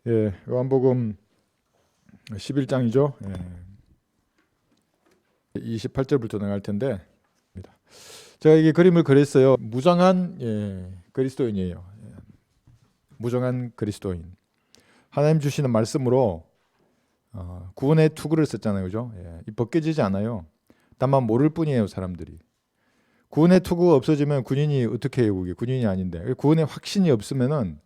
예, 요한복음 11장이죠. 28절부터 나갈 텐데, 제가 이게 그림을 그렸어요. 무장한 그리스도인이에요. 무장한 그리스도인. 하나님 주시는 말씀으로 구원의 투구를 썼잖아요, 그죠? 이 벗겨지지 않아요. 다만 모를 뿐이에요, 사람들이. 구원의 투구가 없어지면 군인이 어떻게 해요? 그게 군인이 아닌데 구원의 확신이 없으면은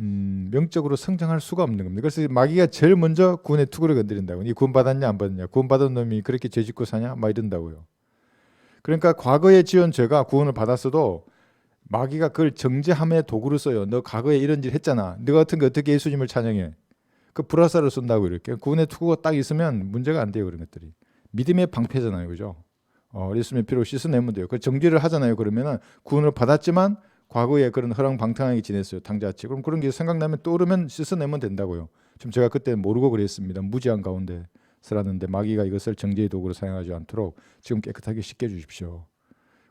명적으로 성장할 수가 없는 겁니다. 그래서 마귀가 제일 먼저 구원의 투구를 건드린다고. 이 구원 받았냐 안 받았냐? 구원 받은 놈이 그렇게 죄 짓고 사냐? 막 이런다고요. 그러니까 과거에 지은 죄가 구원을 받았어도 마귀가 그걸 정죄함의 도구로 써요. 너 과거에 이런 일 했잖아. 너 같은 거 어떻게 예수님을 찬양해? 그 불화살을 쏜다고 이렇게. 구원의 투구가 딱 있으면 문제가 안 돼요. 그런 것들이. 믿음의 방패잖아요. 그죠? 예수님의 피로 씻어내면 돼요. 그 정죄를 하잖아요. 그러면은 구원을 받았지만 과거에 그런 허랑방탕하게 지냈어요. 당자치. 그럼 그런 게 생각나면 떠오르면 씻어내면 된다고요. 지금 제가 그때 모르고 그랬습니다. 무지한 가운데 살았는데 마귀가 이것을 정죄의 도구로 사용하지 않도록 지금 깨끗하게 씻겨 주십시오.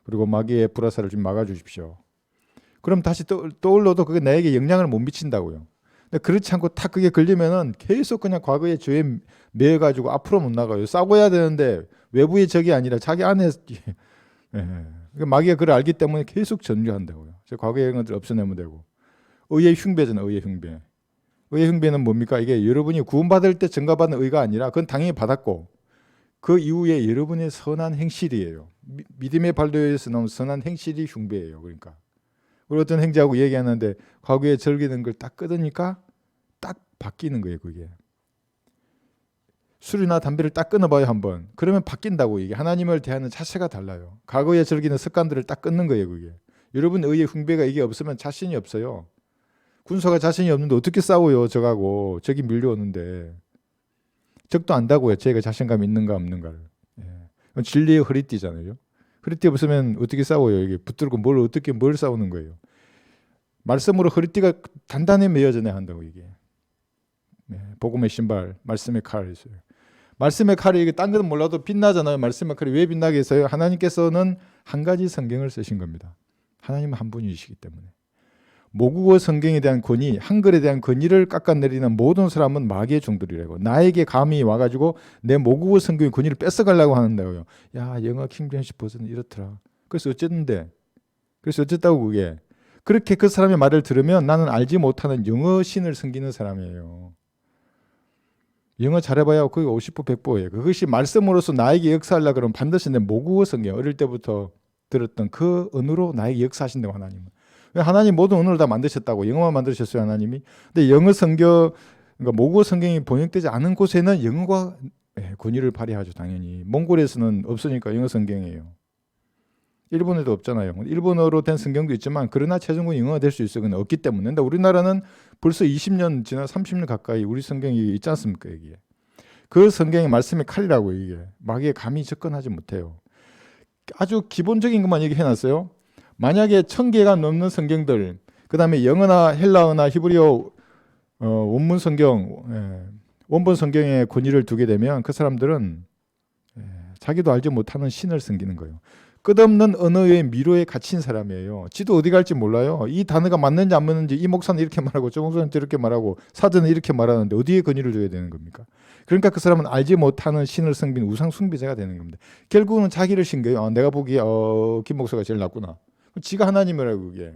그리고 마귀의 불화살을 좀 막아 주십시오. 그럼 다시 떠올려도 그게 나에게 영향을 못 미친다고요. 근데 그렇지 않고 탁 그게 걸리면은 계속 그냥 과거의 죄에 매여가지고 앞으로 못 나가요. 싸워야 되는데 외부의 적이 아니라 자기 안에 마귀가 그걸 알기 때문에 계속 전개한다고요. 과거의 것들 없애내면 되고. 의의 흉배잖아요. 의의 흉배. 의의 흉배는 뭡니까? 이게 여러분이 구원받을 때 증가받는 의가 아니라 그건 당연히 받았고 그 이후에 여러분의 선한 행실이에요. 믿음의 발도에서 나온 선한 행실이 흉배예요. 그러니까. 우리 어떤 행자하고 얘기하는데 과거에 즐기는 걸 딱 끊으니까 딱 바뀌는 거예요. 그게. 술이나 담배를 딱 끊어봐요 한번. 그러면 바뀐다고. 이게 하나님을 대하는 자세가 달라요. 과거에 즐기는 습관들을 딱 끊는 거예요. 그게. 여러분 의의 흉배가 이게 없으면 자신이 없어요. 군사가 자신이 없는데 어떻게 싸워요 적하고. 적이 밀려오는데. 적도 안다고요. 제가 자신감 있는가 없는가를. 진리의 허리띠잖아요. 허리띠 없으면 어떻게 싸워요. 이게 붙들고 뭘 싸우는 거예요. 말씀으로 허리띠가 단단히 매어져야 한다고 이게. 복음의 신발, 말씀의 칼 있어요. 말씀의 칼이 이게 딴 것은 몰라도 빛나잖아요. 말씀의 칼이 왜 빛나게 해서요? 하나님께서는 한 가지 성경을 쓰신 겁니다. 하나님은 한 분이시기 때문에. 모국어 성경에 대한 권위, 한글에 대한 권위를 깎아내리는 모든 사람은 마귀의 종들이라고. 나에게 감히 와가지고 내 모국어 성경의 권위를 뺏어가려고 하는다고요. 야, 영어 킹제임스 버전은 이렇더라. 그래서 어쨌는데? 그래서 어쨌다고 그게? 그렇게 그 사람의 말을 들으면 나는 알지 못하는 영어 신을 섬기는 사람이에요. 영어 잘해봐야 그게 50보 100보예요. 그것이 말씀으로서 나에게 역사하려고 그러면 반드시 내 모국어 성경, 어릴 때부터 들었던 그 언어로 나에게 역사하신다고 하나님은. 하나님 모든 언어를 다 만드셨다고. 영어만 만드셨어요 하나님이. 근데 영어 성경, 그러니까 모국어 성경이 번역되지 않은 곳에는 영어가 권위를 발휘하죠 당연히. 몽골에서는 없으니까 영어 성경이에요. 일본에도 없잖아요. 일본어로 된 성경도 있지만 그러나 최종적으로 영어가 될 수 있어요. 그건 없기 때문에. 근데 우리나라는 벌써 20년 지나 30년 가까이 우리 성경이 있지 않습니까? 여기에. 그 성경의 말씀의 칼이라고 이게. 마귀에 감히 접근하지 못해요. 아주 기본적인 것만 얘기해놨어요. 만약에 1000개가 넘는 성경들, 그 다음에 영어나 헬라어나 히브리어 원문 성경, 원본 성경에 권위를 두게 되면 그 사람들은 자기도 알지 못하는 신을 섬기는 거예요. 끝없는 언어의 미로에 갇힌 사람이에요. 지도 어디 갈지 몰라요. 이 단어가 맞는지 안 맞는지 이 목사는 이렇게 말하고 저 목사는 저렇게 말하고 사전은 이렇게 말하는데 어디에 권위를 줘야 되는 겁니까? 그러니까 그 사람은 알지 못하는 신을 섬긴 우상 숭배자가 되는 겁니다. 결국은 자기를 신겨요. 내가 보기에 김 목사가 제일 낫구나. 지가 하나님이라고 그게.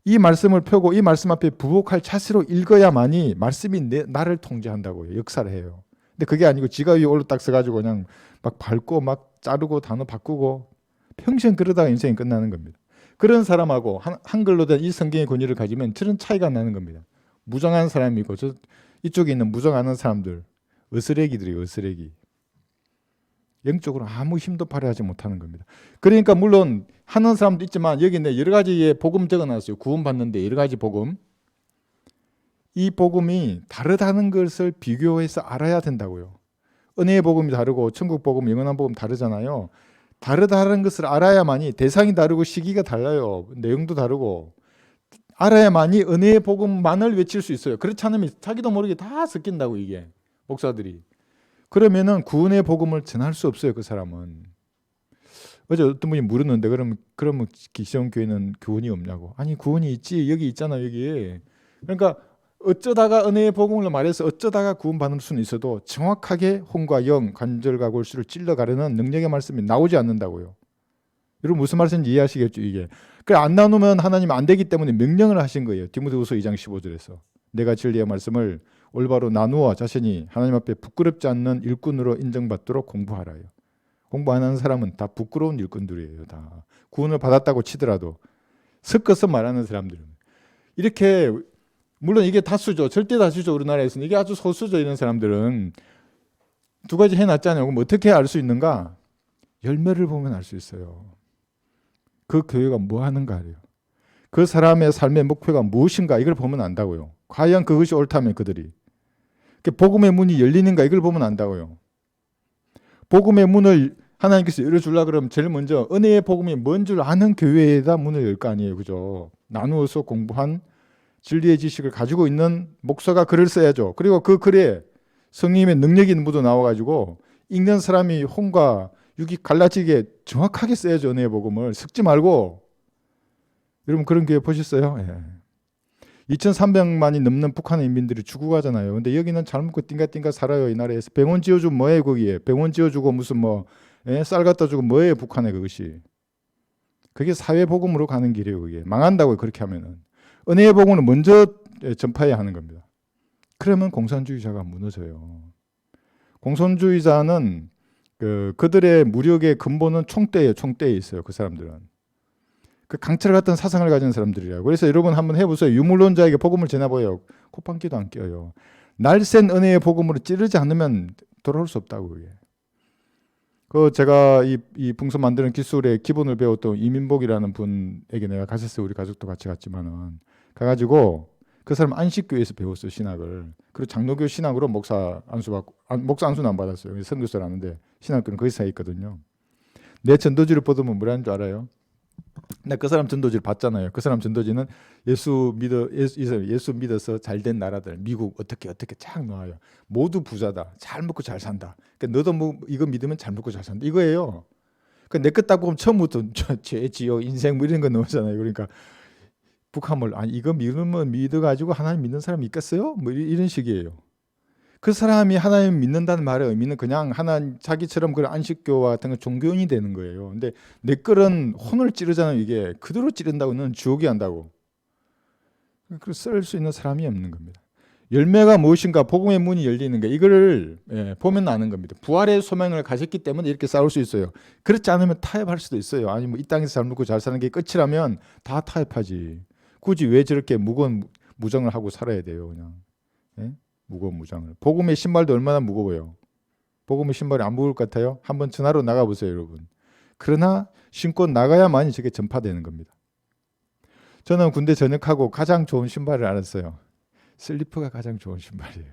이 말씀을 펴고 이 말씀 앞에 부복할 자세로 읽어야만이 말씀이 나를 통제한다고요. 역사를 해요. 근데 그게 아니고 지가 위에 올라 딱 서가지고 그냥 막 밟고 막 자르고 단어 바꾸고 평생 그러다가 인생이 끝나는 겁니다. 그런 사람하고 한글로 된 이 성경의 권위를 가지면 저런 차이가 나는 겁니다. 무정한 사람이고 이쪽에 있는 무정하는 사람들 어스레기들이에요. 어스레기. 영적으로 아무 힘도 발휘하지 못하는 겁니다. 그러니까 물론 하는 사람도 있지만 여기 내 여러 가지의 복음 적어놨어요. 구원받는데 여러 가지 복음. 이 복음이 다르다는 것을 비교해서 알아야 된다고요. 은혜의 복음이 다르고 천국 복음, 영원한 복음 다르잖아요. 다르다는 것을 알아야만이 대상이 다르고 시기가 달라요. 내용도 다르고 알아야만이 은혜의 복음만을 외칠 수 있어요. 그렇지 않으면 자기도 모르게 다 섞인다고 이게 목사들이. 그러면은 구원의 복음을 전할 수 없어요. 그 사람은. 어제 어떤 분이 물었는데 그러면 기시온 교회는 구원이 없냐고. 아니 구원이 있지. 여기 있잖아 여기. 그러니까 어쩌다가 은혜의 복음을 말해서 어쩌다가 구원받을 수는 있어도 정확하게 혼과 영, 관절과 골수를 찔러가려는 능력의 말씀이 나오지 않는다고요. 여러분 무슨 말씀인지 이해하시겠죠 이게. 그래 안 나누면 하나님 안 되기 때문에 명령을 하신 거예요. 디모데후서 2장 15절에서 내가 진리의 말씀을 올바로 나누어 자신이 하나님 앞에 부끄럽지 않는 일꾼으로 인정받도록 공부하라요. 공부 안 하는 사람은 다 부끄러운 일꾼들이에요. 다 구원을 받았다고 치더라도 섞어서 말하는 사람들은 이렇게 물론 이게 다수죠. 절대 다수죠. 우리나라에서는 이게 아주 소수죠. 이런 사람들은 두 가지 해놨잖아요. 그럼 어떻게 알 수 있는가? 열매를 보면 알 수 있어요. 그 교회가 뭐 하는가요? 그 사람의 삶의 목표가 무엇인가 이걸 보면 안다고요. 과연 그것이 옳다면 그들이 복음의 문이 열리는가 이걸 보면 안다고요. 복음의 문을 하나님께서 열어주려고 그러면 제일 먼저 은혜의 복음이 뭔 줄 아는 교회에다 문을 열 거 아니에요. 그죠? 나누어서 공부한 진리의 지식을 가지고 있는 목사가 글을 써야죠. 그리고 그 글에 성령님의 능력이 묻어 나와가지고 읽는 사람이 혼과 육이 갈라지게 정확하게 써야죠. 은혜의 복음을 섞지 말고. 여러분 그런 교회 보셨어요? 예. 2,300만이 넘는 북한의 인민들이 죽어가잖아요. 근데 여기는 잘 먹고 띵가띵가 살아요. 이 나라에서 병원 지어주면 뭐예요 거기에. 병원 지어주고 무슨 뭐 쌀 갖다 주고 뭐예요 북한에 그것이. 그게 사회복음으로 가는 길이에요. 그게 망한다고요. 그렇게 하면은. 은혜의 복음을 먼저 전파해야 하는 겁니다. 그러면 공산주의자가 무너져요. 공산주의자는 그들의 무력의 근본은 총대에 있어요. 그 사람들은. 그 강철 같은 사상을 가진 사람들이라고. 그래서 여러분 한번 해보세요. 유물론자에게 복음을 전해보여요. 콧방귀도 안 껴요. 날쌘 은혜의 복음으로 찌르지 않으면 돌아올 수 없다고. 그게. 제가 이 풍소 만드는 기술의 기본을 배웠던 이민복이라는 분에게 내가 갔었어요. 우리 가족도 같이 갔지만은 가가지고 그 사람 안식교에서 배웠어요 신학을. 그리고 장로교 신학으로 목사 안수는 안 받았어요. 선교사를 하는데 신학교는 거기서 했거든요. 내 전도지를 보더면 뭐라는 줄 알아요? 나 그 사람 전도지를 봤잖아요. 그 사람 전도지는 예수 믿어서 잘된 나라들 미국 어떻게 쫙 나와요. 모두 부자다. 잘 먹고 잘 산다. 그러니까 너도 뭐 이거 믿으면 잘 먹고 잘 산다. 이거예요. 내 것 딱 보면 처음부터 죄 지옥 인생 뭐 이런 거 나오잖아요. 그러니까 북한을 이거 믿어가지고 하나님 믿는 사람이 있겠어요? 뭐 이런 식이에요. 그 사람이 하나님 믿는다는 말의 의미는 그냥 자기처럼 그런 안식교와 같은 종교인이 되는 거예요. 근데 내 글은 혼을 찌르잖아요. 이게 그대로 찌른다고는 지옥이 한다고. 그걸 쓸 수 있는 사람이 없는 겁니다. 열매가 무엇인가 복음의 문이 열리는 게 이거를 보면 아는 겁니다. 부활의 소명을 가졌기 때문에 이렇게 싸울 수 있어요. 그렇지 않으면 타협할 수도 있어요. 아니 뭐 이 땅에서 잘 먹고 잘 사는 게 끝이라면 다 타협하지. 굳이 왜 저렇게 무거운 무정을 하고 살아야 돼요, 그냥. 예? 무거운 무장을. 복음의 신발도 얼마나 무거워요. 복음의 신발이 안 무거울 것 같아요? 한번 전화로 나가보세요, 여러분. 그러나 신고 나가야만이 저게 전파되는 겁니다. 저는 군대 전역하고 가장 좋은 신발을 알았어요. 슬리퍼가 가장 좋은 신발이에요.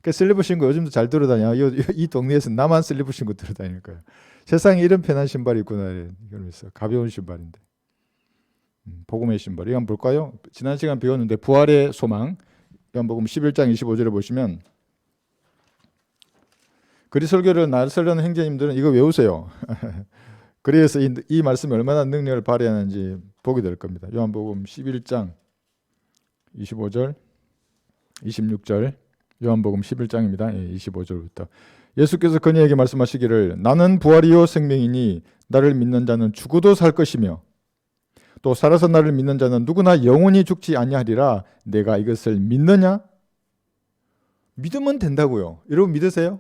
그러니까 슬리퍼 신고 요즘도 잘 들어다녀. 이 동네에서 나만 슬리퍼 신고 들어다닐 거예요. 세상에 이런 편한 신발이 있구나. 이러면서 가벼운 신발인데. 복음의 신발. 이거 한번 볼까요? 지난 시간 배웠는데 부활의 소망. 요한복음 11장 25절을 보시면 그리 설교를 나설려는 형제님들은 이거 외우세요. 그래서 이 말씀이 얼마나 능력을 발휘하는지 보게 될 겁니다. 요한복음 11장 25절 26절 요한복음 11장입니다. 25절부터 예수께서 그녀에게 말씀하시기를 나는 부활이요 생명이니 나를 믿는 자는 죽어도 살 것이며 또 살아서 나를 믿는 자는 누구나 영원히 죽지 아니하리라. 내가 이것을 믿느냐? 믿으면 된다고요. 여러분 믿으세요?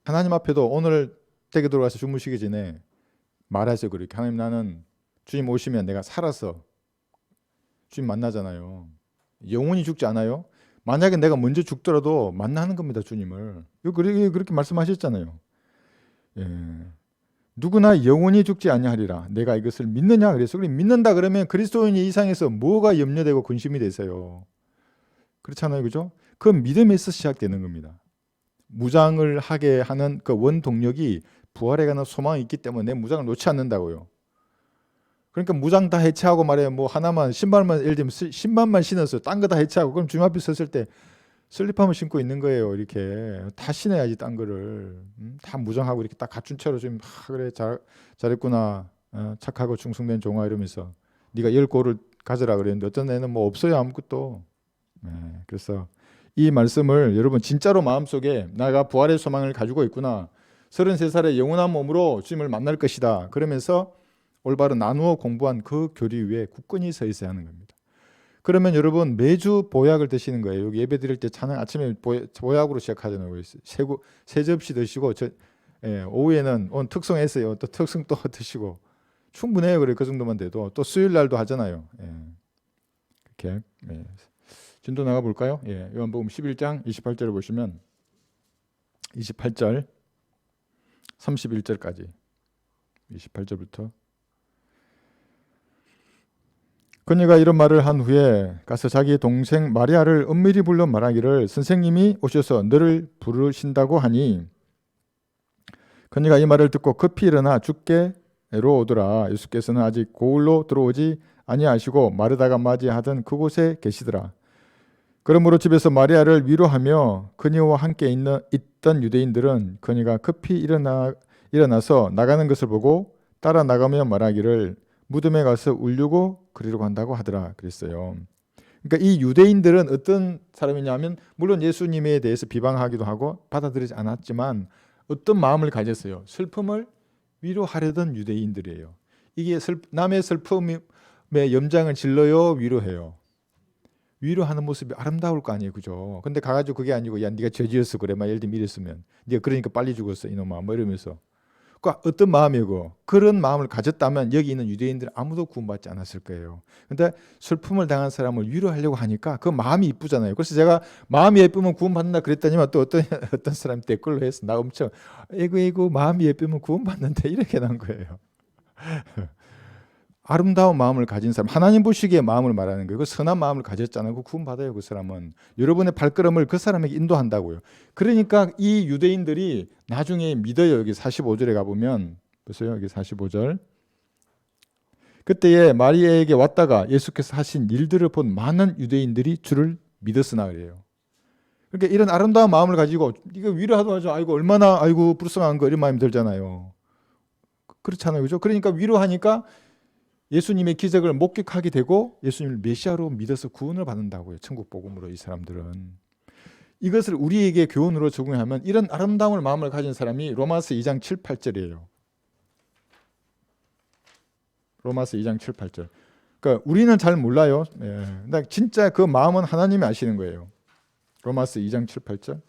하나님 앞에도 오늘 댁에 들어가서 주무시기 전에 말하세요. 그렇게 하나님 나는 주님 오시면 내가 살아서 주님 만나잖아요. 영원히 죽지 않아요. 만약에 내가 먼저 죽더라도 만나는 겁니다. 주님을. 그렇게 말씀하셨잖아요. 예. 누구나 영원히 죽지 아니하리라. 내가 이것을 믿느냐? 그래서 믿는다 그러면 그리스도인 이상에서 뭐가 염려되고 근심이 되세요? 그렇잖아요. 그죠? 그 믿음에서 시작되는 겁니다. 무장을 하게 하는 그 원동력이 부활에 관한 소망이 있기 때문에 내 무장을 놓지 않는다고요. 그러니까 무장 다 해체하고 말이에요. 뭐 하나만 신발만 예를 들면 신발만 신었어요. 딴 거 다 해체하고 그럼 주님 앞에 섰을 때 슬리퍼만 신고 있는 거예요. 이렇게 다 신어야지 딴 거를 다 무장하고 이렇게 딱 갖춘 채로 좀 그래 잘했구나 착하고 충성된 종아 이러면서 네가 10고를 가져라 그랬는데 어떤 애는 뭐 없어요 아무것도 그래서 이 말씀을 여러분 진짜로 마음속에 내가 부활의 소망을 가지고 있구나. 33살의 영원한 몸으로 주님을 만날 것이다. 그러면서 올바로 나누어 공부한 그 교리 위에 굳건히 서 있어야 하는 겁니다. 그러면 여러분 매주 보약을 드시는 거예요. 여기 예배 드릴 때 찬양 아침에 보약으로 시작하잖아요. 세 접시 드시고 오후에는 오늘 특송했어요. 또 특송 또 드시고 충분해요. 그래 그 정도만 돼도 또 수요일 날도 하잖아요. 이렇게 진도 나가 볼까요? 요한복음 11장 28절을 보시면 28절 31절까지 28절부터 그녀가 이런 말을 한 후에 가서 자기 동생 마리아를 은밀히 불러 말하기를 선생님이 오셔서 너를 부르신다고 하니 그녀가 이 말을 듣고 급히 일어나 주께로 오더라. 예수께서는 아직 고을로 들어오지 아니하시고 마르다가 맞이하던 그곳에 계시더라. 그러므로 집에서 마리아를 위로하며 그녀와 함께 있던 유대인들은 그녀가 급히 일어나서 나가는 것을 보고 따라 나가며 말하기를 무덤에 가서 울려고 그리려고 한다고 하더라 그랬어요. 그러니까 이 유대인들은 어떤 사람이냐면 물론 예수님에 대해서 비방하기도 하고 받아들이지 않았지만 어떤 마음을 가졌어요. 슬픔을 위로하려던 유대인들이에요. 이게 남의 슬픔의 염장을 질러요, 위로해요. 위로하는 모습이 아름다울 거 아니에요, 그죠? 근데 가가지고 그게 아니고 야 네가 죄지었어 그래, 막 예를 들면 이랬으면 네가 그러니까 빨리 죽었어 이놈아 뭐 이러면서 어떤 마음이고 그런 마음을 가졌다면 여기 있는 유대인들은 아무도 구원받지 않았을 거예요. 근데 슬픔을 당한 사람을 위로하려고 하니까 그 마음이 이쁘잖아요. 그래서 제가 마음이 예쁘면 구원받는다 그랬더니만 또 어떤 사람이 댓글로 해서 나 엄청 에이구 마음이 예쁘면 구원받는데 이렇게 난 거예요. 아름다운 마음을 가진 사람, 하나님 보시기에 마음을 말하는 거예요. 그 선한 마음을 가졌잖아요. 그 구원받아요. 그 사람은 여러분의 발걸음을 그 사람에게 인도한다고요. 그러니까 이 유대인들이 나중에 믿어요. 여기 45절에 가보면 보세요. 여기 45절 그때에 마리아에게 왔다가 예수께서 하신 일들을 본 많은 유대인들이 주를 믿었으나 그래요. 그러니까 이런 아름다운 마음을 가지고 이거 위로하도 아이고 얼마나 아이고 불쌍한 거 이런 마음이 들잖아요. 그렇잖아요. 그죠? 그러니까 위로하니까 예수님의 기적을 목격하게 되고 예수님을 메시아로 믿어서 구원을 받는다고요. 천국 복음으로 이 사람들은. 이것을 우리에게 교훈으로 적용하면 이런 아름다운 마음을 가진 사람이 로마서 2장 7, 8절이에요. 로마서 2장 7, 8절. 그러니까 우리는 잘 몰라요. 근데 진짜 그 마음은 하나님이 아시는 거예요. 로마서 2장 7, 8절.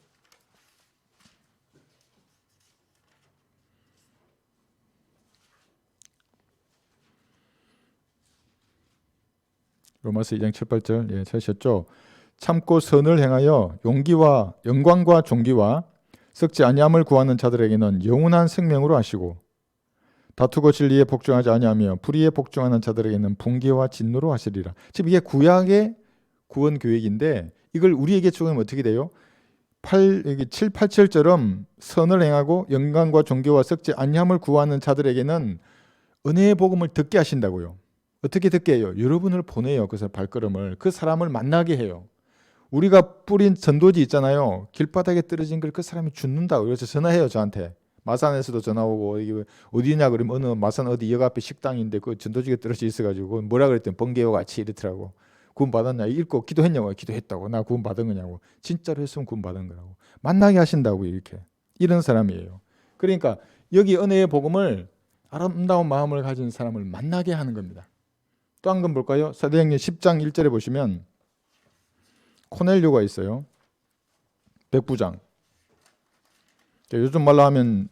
로마서 2장 7, 8절 찾으셨죠? 참고 선을 행하여 용기와 영광과 존귀와 썩지 아니함을 구하는 자들에게는 영원한 생명으로 하시고 다투고 진리에 복종하지 아니하며 불의에 복종하는 자들에게는 분개와 진노로 하시리라. 지금 이게 구약의 구원 계획인데 이걸 우리에게 적용하면 어떻게 돼요? 7, 8, 7절처럼 선을 행하고 영광과 존귀와 썩지 아니함을 구하는 자들에게는 은혜의 복음을 듣게 하신다고요. 어떻게 듣게 해요? 여러분을 보내요. 그래서 발걸음을 그 사람을 만나게 해요. 우리가 뿌린 전도지 있잖아요. 길바닥에 떨어진 걸 그 사람이 죽는다고. 그래서 전화해요 저한테. 마산에서도 전화 오고 이게 어디냐 그러면 어느 마산 어디 역 앞에 식당인데 그 전도지가 떨어져 있어가지고 뭐라 그랬더니 번개와 같이 이렇더라고. 구원 받았냐? 읽고 기도했냐고. 기도했다고. 나 구원 받은 거냐고. 진짜로 했으면 구원 받은 거라고. 만나게 하신다고 이렇게. 이런 사람이에요. 그러니까 여기 은혜의 복음을 아름다운 마음을 가진 사람을 만나게 하는 겁니다. 또 한 건 볼까요? 사도행전 10장 1절에 보시면 코넬료가 있어요. 백부장. 요즘 말로 하면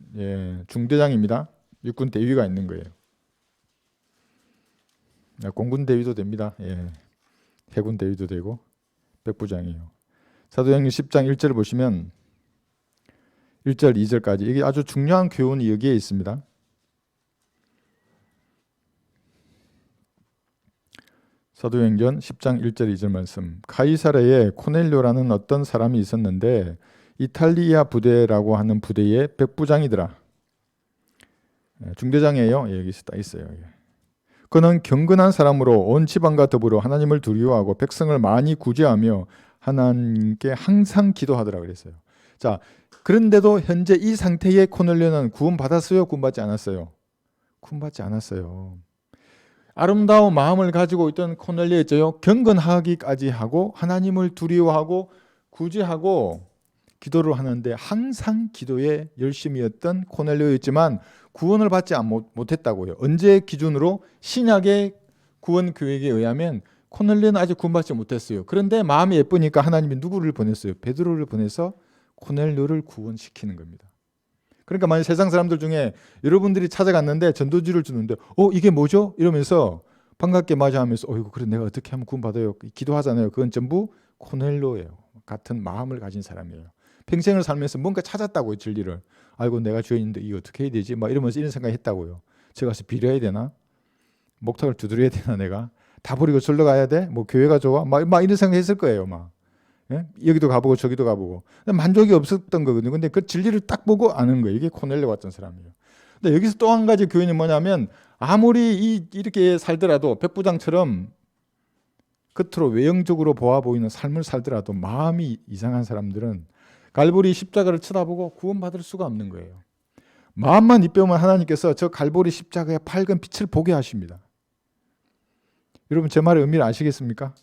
중대장입니다. 육군 대위가 있는 거예요. 공군 대위도 됩니다. 해군 대위도 되고 백부장이에요. 사도행전 10장 1절을 보시면 1절 2절까지 이게 아주 중요한 교훈이 여기에 있습니다. 사도행전 10장 1절 2절 말씀. 가이사랴에 코넬료라는 어떤 사람이 있었는데 이탈리아 부대라고 하는 부대의 백부장이더라. 중대장이에요. 여기 딱 있어요. 그는 경건한 사람으로 온 지방과 더불어 하나님을 두려워하고 백성을 많이 구제하며 하나님께 항상 기도하더라 그랬어요. 자, 그런데도 현재 이 상태의 코넬료는 구원받았어요? 구원받지 않았어요? 구원받지 않았어요. 아름다운 마음을 가지고 있던 코넬료였죠. 경건하기까지 하고 하나님을 두려워하고 구제하고 기도를 하는데 항상 기도에 열심이었던 코넬료였지만 구원을 받지 못했다고요. 언제 기준으로? 신약의 구원 교획에 의하면 코넬료는 아직 구원받지 못했어요. 그런데 마음이 예쁘니까 하나님이 누구를 보냈어요? 베드로를 보내서 코넬료를 구원시키는 겁니다. 그러니까 만약 세상 사람들 중에 여러분들이 찾아갔는데 전도지를 주는데 이게 뭐죠? 이러면서 반갑게 맞이하면서 어이구 그래 내가 어떻게 하면 구원받아요? 기도하잖아요. 그건 전부 코넬료예요. 같은 마음을 가진 사람이에요. 평생을 살면서 뭔가 찾았다고요. 진리를. 아이고 내가 죄인인데 이거 어떻게 해야 되지? 막 이러면서 이런 생각했다고요. 제가 가서 빌어야 되나? 목탁을 두드려야 되나 내가? 다 버리고 절로 가야 돼? 뭐 교회가 좋아? 막 이런 생각했을 거예요. 막. 예? 여기도 가보고 저기도 가보고 만족이 없었던 거거든요. 근데 그 진리를 딱 보고 아는 거예요. 이게 코넬료 같은 사람이에요. 근데 여기서 또 한 가지 교훈이 뭐냐면 아무리 이렇게 살더라도 백부장처럼 겉으로 외형적으로 보아 보이는 삶을 살더라도 마음이 이상한 사람들은 갈보리 십자가를 쳐다보고 구원받을 수가 없는 거예요. 마음만 입혀오면 하나님께서 저 갈보리 십자가의 밝은 빛을 보게 하십니다. 여러분 제 말의 의미를 아시겠습니까?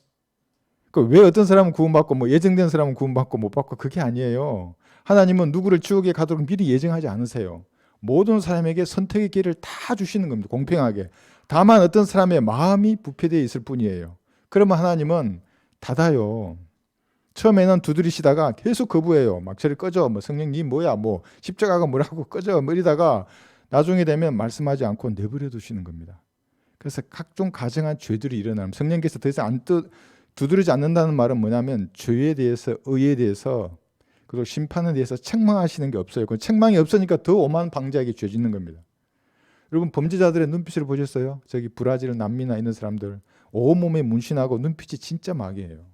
왜 어떤 사람은 구원받고 뭐 예정된 사람은 구원받고 못 받고 그게 아니에요. 하나님은 누구를 지옥에 가도록 미리 예정하지 않으세요. 모든 사람에게 선택의 기회를 다 주시는 겁니다. 공평하게. 다만 어떤 사람의 마음이 부패되어 있을 뿐이에요. 그러면 하나님은 닫아요. 처음에는 두드리시다가 계속 거부해요. 막 저리 꺼져. 뭐 성령 니 뭐야? 뭐 십자가가 뭐라고 꺼져. 뭐 이러다가 나중에 되면 말씀하지 않고 내버려 두시는 겁니다. 그래서 각종 가정한 죄들이 일어나면 성령께서 더 이상 두드리지 않는다는 말은 뭐냐면 죄에 대해서 의에 대해서 그리고 심판에 대해서 책망하시는 게 없어요. 그 책망이 없으니까 더 오만 방자하게 죄 짓는 겁니다. 여러분 범죄자들의 눈빛을 보셨어요? 저기 브라질 남미나 있는 사람들 온몸에 문신하고 눈빛이 진짜 마귀예요.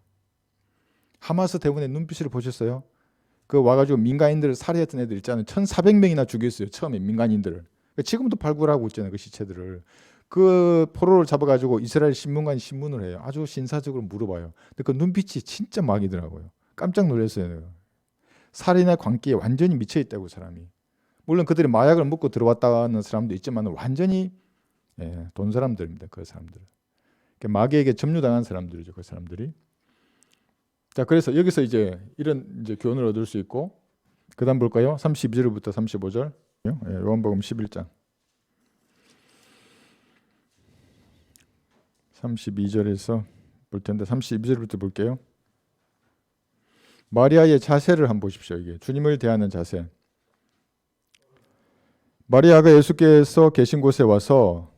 하마스 대원의 눈빛을 보셨어요? 그 와가지고 민간인들을 살해했던 애들 있잖아요. 1,400명이나 죽였어요. 처음에 민간인들을. 지금도 발굴하고 있잖아요. 그 시체들을. 그 포로를 잡아가지고 이스라엘 신문관이 신문을 해요. 아주 신사적으로 물어봐요. 근데 그 눈빛이 진짜 마귀더라고요. 깜짝 놀랐어요. 살인의 광기에 완전히 미쳐있다고 사람이. 물론 그들이 마약을 먹고 들어왔다는 사람도 있지만 완전히 돈 사람들입니다. 그 사람들. 마귀에게 점유당한 사람들이죠. 그 사람들이. 자, 그래서 여기서 이제 이런 교훈을 얻을 수 있고 그다음 볼까요? 32절부터 35절. 요한복음 11장. 32절에서 볼 텐데 32절부터 볼게요. 마리아의 자세를 한번 보십시오. 이게 주님을 대하는 자세. 마리아가 예수께서 계신 곳에 와서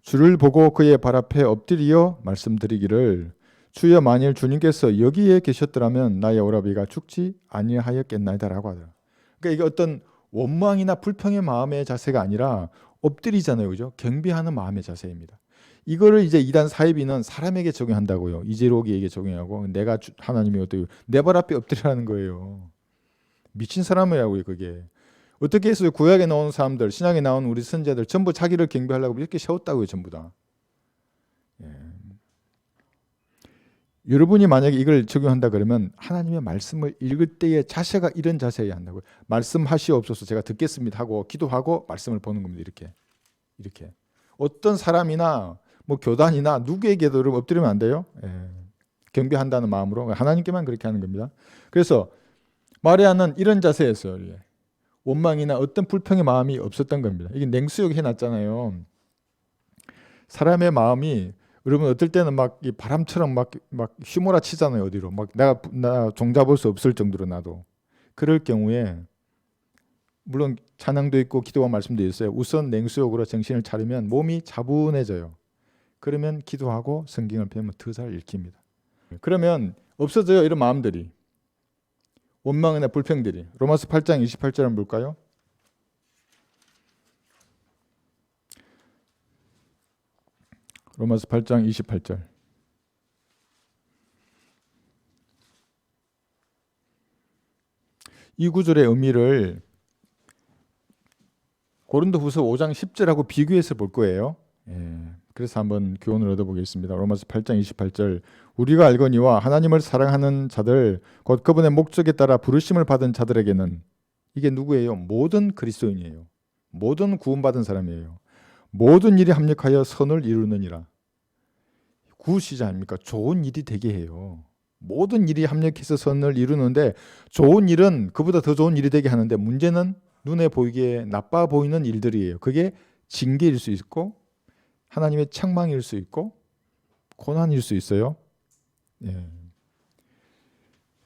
주를 보고 그의 발 앞에 엎드리어 말씀드리기를 주여 만일 주님께서 여기에 계셨더라면 나의 오라비가 죽지 아니하였겠나이다라고 하더라. 그러니까 이게 어떤 원망이나 불평의 마음의 자세가 아니라 엎드리잖아요. 그죠? 경배하는 마음의 자세입니다. 이거를 이제 이단 사이비는 사람에게 적용한다고요. 이재록이에게 적용하고 내가 하나님이 어떻게 내 발 앞에 엎드리라는 거예요. 미친 사람이라고요. 그게. 어떻게 해서 구약에 나온 사람들, 신약에 나온 우리 선지자들 전부 자기를 경배하려고 이렇게 세웠다고요. 전부 다. 여러분이 만약에 이걸 적용한다 그러면 하나님의 말씀을 읽을 때의 자세가 이런 자세여야 한다고요. 말씀하시옵소서 제가 듣겠습니다 하고 기도하고 말씀을 보는 겁니다. 이렇게. 어떤 사람이나 뭐 교단이나 누구에게도 여러분 엎드리면 안 돼요. 경배한다는 마음으로 하나님께만 그렇게 하는 겁니다. 그래서 마리아는 이런 자세였어요. 원망이나 어떤 불평의 마음이 없었던 겁니다. 이게 냉수욕 해놨잖아요. 사람의 마음이 여러분 어떨 때는 막 이 바람처럼 막 휘몰아치잖아요. 어디로 막 나 종잡을 수 없을 정도로 나도 그럴 경우에 물론 찬양도 있고 기도와 말씀도 있어요. 우선 냉수욕으로 정신을 차리면 몸이 차분해져요. 그러면 기도하고 성경을 배우면 더 잘 읽힙니다. 그러면 없어져요. 이런 마음들이. 원망이나 불평들이. 로마서 8장 28절 한번 볼까요? 로마서 8장 28절. 이 구절의 의미를 고린도후서 5장 10절하고 비교해서 볼 거예요. 그래서 한번 교훈을 얻어보겠습니다. 로마서 8장 28절. 우리가 알거니와 하나님을 사랑하는 자들 곧 그분의 목적에 따라 부르심을 받은 자들에게는 이게 누구예요? 모든 그리스도인이에요. 모든 구원받은 사람이에요. 모든 일이 합력하여 선을 이루느니라. 구시자 아닙니까? 좋은 일이 되게 해요. 모든 일이 합력해서 선을 이루는데 좋은 일은 그보다 더 좋은 일이 되게 하는데 문제는 눈에 보이기에 나빠 보이는 일들이에요. 그게 징계일 수 있고 하나님의 책망일 수 있고 고난일 수 있어요. 예.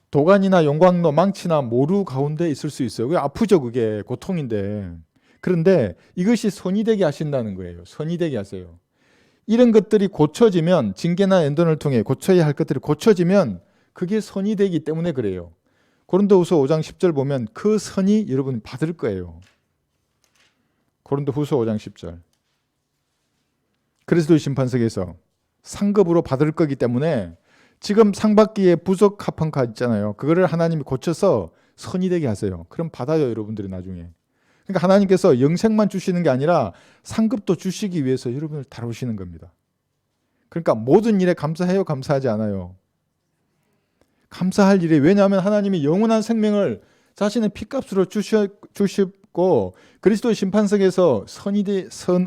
도간이나 용광로, 망치나 모루 가운데 있을 수 있어요. 그게 아프죠. 그게 고통인데. 그런데 이것이 선이 되게 하신다는 거예요. 선이 되게 하세요. 이런 것들이 고쳐지면 징계나 엔돈을 통해 고쳐야 할 것들이 고쳐지면 그게 선이 되기 때문에 그래요. 고린도후서 5장 10절 보면 그 선이 여러분 받을 거예요. 고린도후서 5장 10절. 그리스도의 심판석에서 상급으로 받을 거기 때문에 지금 상 받기에 부적합한 거 있잖아요. 그거를 하나님이 고쳐서 선이 되게 하세요. 그럼 받아요, 여러분들이 나중에. 그러니까 하나님께서 영생만 주시는 게 아니라 상급도 주시기 위해서 여러분을 다루시는 겁니다. 그러니까 모든 일에 감사해요, 감사하지 않아요? 감사할 일이, 왜냐하면 하나님이 영원한 생명을 자신의 피값으로 주셨고 그리스도의 심판석에서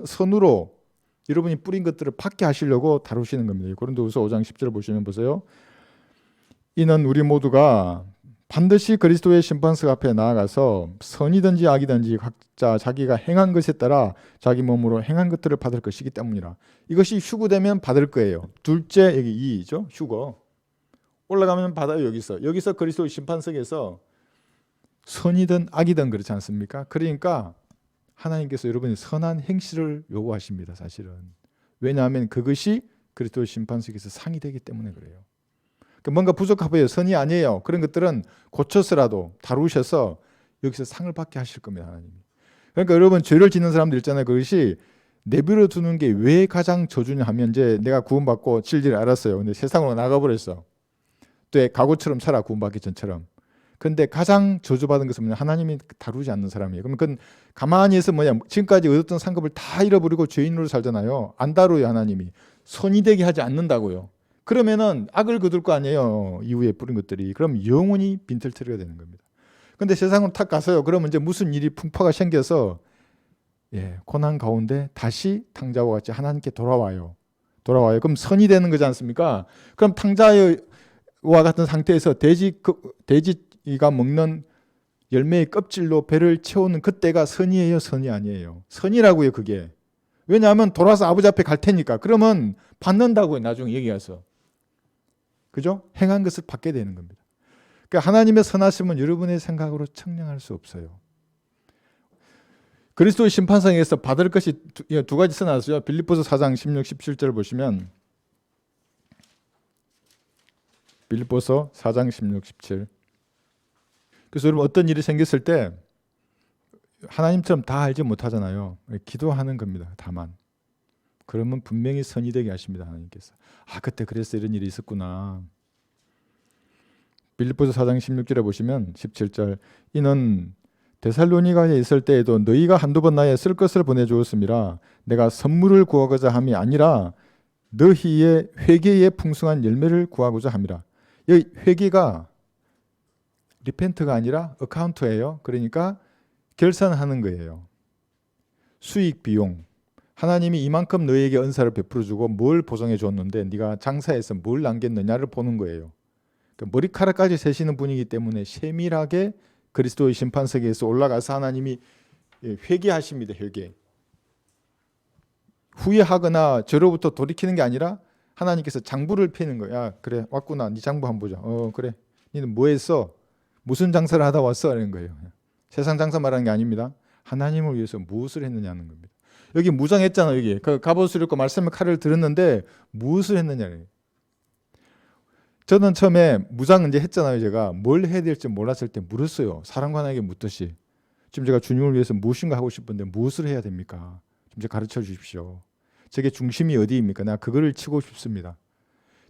선으로 여러분이 뿌린 것들을 받게 하시려고 다루시는 겁니다. 고린도후서 5장 10절 보시면 보세요. 이는 우리 모두가 반드시 그리스도의 심판석 앞에 나아가서 선이든지 악이든지 각자 자기가 행한 것에 따라 자기 몸으로 행한 것들을 받을 것이기 때문이라. 이것이 휴거되면 받을 거예요. 둘째, 여기 2죠. 휴거. 올라가면 받아요. 여기서 그리스도의 심판석에서 선이든 악이든 그렇지 않습니까? 그러니까 하나님께서 여러분이 선한 행실을 요구하십니다. 사실은. 왜냐하면 그것이 그리스도의 심판석에서 상이 되기 때문에 그래요. 뭔가 부족하고요. 선이 아니에요. 그런 것들은 고쳐서라도 다루셔서 여기서 상을 받게 하실 겁니다. 하나님이. 그러니까 여러분 죄를 짓는 사람들 있잖아요. 그것이 내버려 두는 게 왜 가장 저주냐 하면 이제 내가 구원받고 진리를 알았어요. 근데 세상으로 나가버렸어. 또 과거처럼 살아 구원받기 전처럼. 그런데 가장 저주받은 것은 뭐냐? 하나님이 다루지 않는 사람이에요. 그러면 그건 가만히 있으면 뭐냐? 지금까지 얻었던 상급을 다 잃어버리고 죄인으로 살잖아요. 안 다루어요. 하나님이. 선이 되게 하지 않는다고요. 그러면은 악을 거둘 거 아니에요. 이후에 뿌린 것들이. 그럼 영원히 빈털터리가 되는 겁니다. 근데 세상으로 탁 가서요. 그러면 이제 무슨 일이 풍파가 생겨서 고난 가운데 다시 탕자와 같이 하나님께 돌아와요. 그럼 선이 되는 거지 않습니까? 그럼 탕자와 같은 상태에서 돼지가 먹는 열매의 껍질로 배를 채우는 그때가 선이에요, 선이 아니에요? 선이라고요, 그게. 왜냐하면 돌아서 아버지 앞에 갈 테니까. 그러면 받는다고요, 나중에 여기 가서. 그죠? 행한 것을 받게 되는 겁니다. 그러니까 하나님의 선하심은 여러분의 생각으로 측량할 수 없어요. 그리스도의 심판상에서 받을 것이 두 가지 써놨어요. 빌립보서 4장 16, 17절 보시면 빌립보서 4장 16, 17. 그래서 여러분 어떤 일이 생겼을 때 하나님처럼 다 알지 못하잖아요. 기도하는 겁니다. 다만. 그러면 분명히 선이 되게 하십니다. 하나님께서. 그때 그래서 이런 일이 있었구나. 빌립보서 4장 16절에 보시면 17절. 이는 데살로니가에 있을 때에도 너희가 한두 번 나에 쓸 것을 보내주었음이라 내가 선물을 구하고자 함이 아니라 너희의 회개의 풍성한 열매를 구하고자 함이라. 이 회개가 리펜트가 아니라 어카운트예요. 그러니까 결산하는 거예요. 수익 비용. 하나님이 이만큼 너희에게 은사를 베풀어 주고 뭘 보상해 줬는데 네가 장사해서 뭘 남겼느냐를 보는 거예요. 그러니까 머리카락까지 세시는 분이기 때문에 세밀하게 그리스도의 심판석에서 올라가서 하나님이 회개하십니다. 회개. 후회하거나 저로부터 돌이키는 게 아니라 하나님께서 장부를 펴는 거야. 그래 왔구나. 네 장부 한번 보자. 그래. 너는 뭐 했어? 무슨 장사를 하다 왔어? 이런 거예요. 세상 장사 말하는 게 아닙니다. 하나님을 위해서 무엇을 했느냐는 겁니다. 여기 무장했잖아요. 여기 그 갑옷을 입고 말씀의 칼을 들었는데 무엇을 했느냐는. 저는 처음에 무장 이제 했잖아요. 제가 뭘 해야 될지 몰랐을 때 물었어요. 사람관에게 묻듯이. 지금 제가 주님을 위해서 무엇인가 하고 싶은데 무엇을 해야 됩니까? 좀 가르쳐 주십시오. 저게 중심이 어디입니까? 내가 그거를 치고 싶습니다.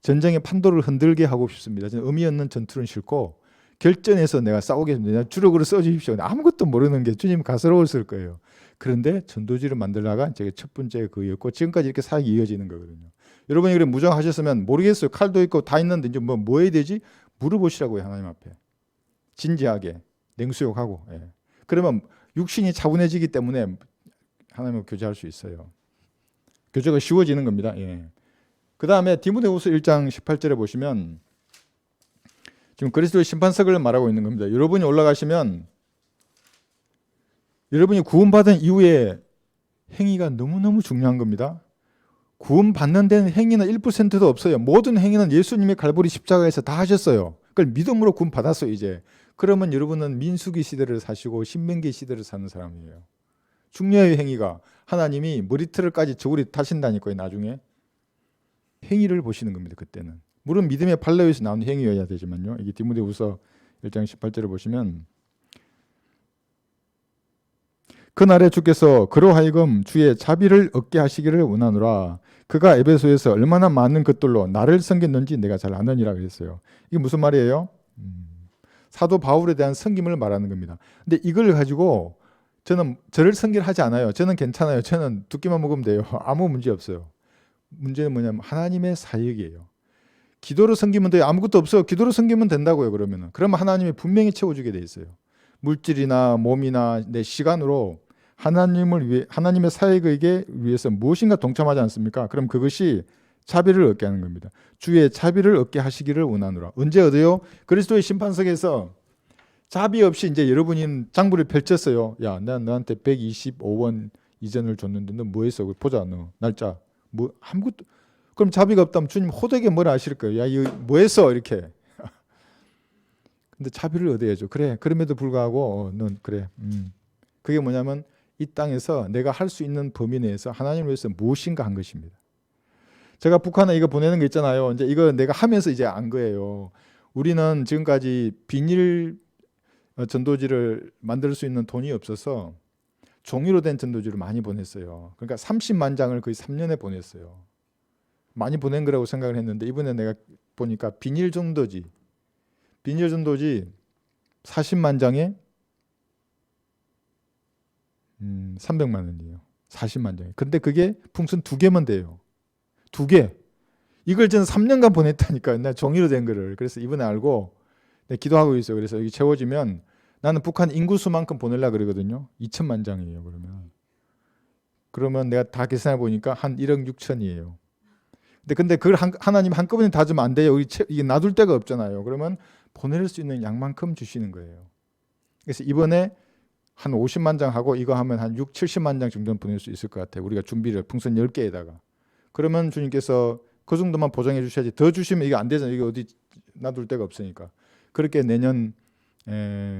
전쟁의 판도를 흔들게 하고 싶습니다. 저는 의미 없는 전투는 싫고 결전에서 내가 싸우겠습니다. 주력으로 써주십시오. 아무것도 모르는 게 주님 가스러웠을 거예요. 그런데 전도지를 만들다가 제가 첫 번째 그였고 지금까지 이렇게 사역이 이어지는 거거든요. 여러분이 그래 무장하셨으면 모르겠어요. 칼도 있고 다 있는데 이제 뭐 해야 되지? 물어보시라고요. 하나님 앞에. 진지하게 냉수욕하고. 그러면 육신이 차분해지기 때문에 하나님과 교제할 수 있어요. 교제가 쉬워지는 겁니다. 예. 그 다음에 디모데후서 1장 18절에 보시면 지금 그리스도의 심판석을 말하고 있는 겁니다. 여러분이 올라가시면 여러분이 구원받은 이후에 행위가 너무너무 중요한 겁니다. 구원받는 데는 행위는 1%도 없어요. 모든 행위는 예수님의 갈보리 십자가에서 다 하셨어요. 그걸 믿음으로 구원받았어요. 이제 그러면 여러분은 민수기 시대를 사시고 신명기 시대를 사는 사람이에요. 중요해요. 행위가. 하나님이 머리털까지 저고리 타신다니까요. 나중에 행위를 보시는 겁니다. 그때는. 물론 믿음의 팔로에서 나온 행위여야 되지만요. 이게 디모데후서 1장 18절을 보시면 그날에 주께서 그로 하여금 주의 자비를 얻게 하시기를 원하노라. 그가 에베소에서 얼마나 많은 것들로 나를 섬겼는지 내가 잘 아느니라 그랬어요. 이게 무슨 말이에요? 사도 바울에 대한 섬김을 말하는 겁니다. 근데 이걸 가지고 저는 저를 섬기하지 않아요. 저는 괜찮아요. 저는 두 끼만 먹으면 돼요. 아무 문제 없어요. 문제는 뭐냐면 하나님의 사역이에요. 기도로 섬기면 돼요. 아무것도 없어요. 기도로 섬기면 된다고요. 그러면 하나님이 분명히 채워주게 돼 있어요. 물질이나 몸이나 내 시간으로 하나님을 위해 하나님의 사역에게 위해서 무엇인가 동참하지 않습니까? 그럼 그것이 자비를 얻게 하는 겁니다. 주의 자비를 얻게 하시기를 원하노라. 언제 얻어요? 그리스도의 심판석에서 자비 없이 이제 여러분이 장부를 펼쳤어요. 야, 내가 너한테 125원 이전을 줬는데 너 뭐 했어? 보자, 너 날짜. 뭐 아무것도. 그럼 자비가 없다면 주님 호되게 뭐라 하실 거예요? 야, 이거 뭐 했어? 이렇게. 근데 자비를 얻어야죠. 그래. 그럼에도 불구하고 넌 그래. 그게 뭐냐면 이 땅에서 내가 할 수 있는 범위 내에서 하나님을 위해서 무엇인가 한 것입니다. 제가 북한에 이거 보내는 거 있잖아요. 이제 이거 내가 하면서 이제 안 거예요. 우리는 지금까지 비닐 전도지를 만들 수 있는 돈이 없어서 종이로 된 전도지를 많이 보냈어요. 그러니까 30만 장을 거의 3년에 보냈어요. 많이 보낸 거라고 생각을 했는데 이번에 내가 보니까 비닐 전도지 40만 장에 300만 원이에요. 40만 장에. 근데 그게 풍선 2개면 돼요. 2개. 이걸 저는 3년간 보냈다니까요. 나 종이로 된 거를. 그래서 이번에 알고 내가 기도하고 있어요. 그래서 여기 채워지면 나는 북한 인구수만큼 보내려고 그러거든요. 2천만 장이에요. 그러면 내가 다 계산해 보니까 한 1억 6천이에요. 근데 그걸 하나님 한꺼번에 다 주면 안 돼요. 이게 놔둘 데가 없잖아요. 그러면 보낼 수 있는 양만큼 주시는 거예요. 그래서 이번에 한 50만 장 하고 이거 하면 한 6, 70만 장 정도는 보낼 수 있을 것 같아요. 우리가 준비를 풍선 10개에다가. 그러면 주님께서 그 정도만 보장해 주셔야지 더 주시면 이게 안 되잖아요. 이게 어디 놔둘 데가 없으니까. 그렇게 내년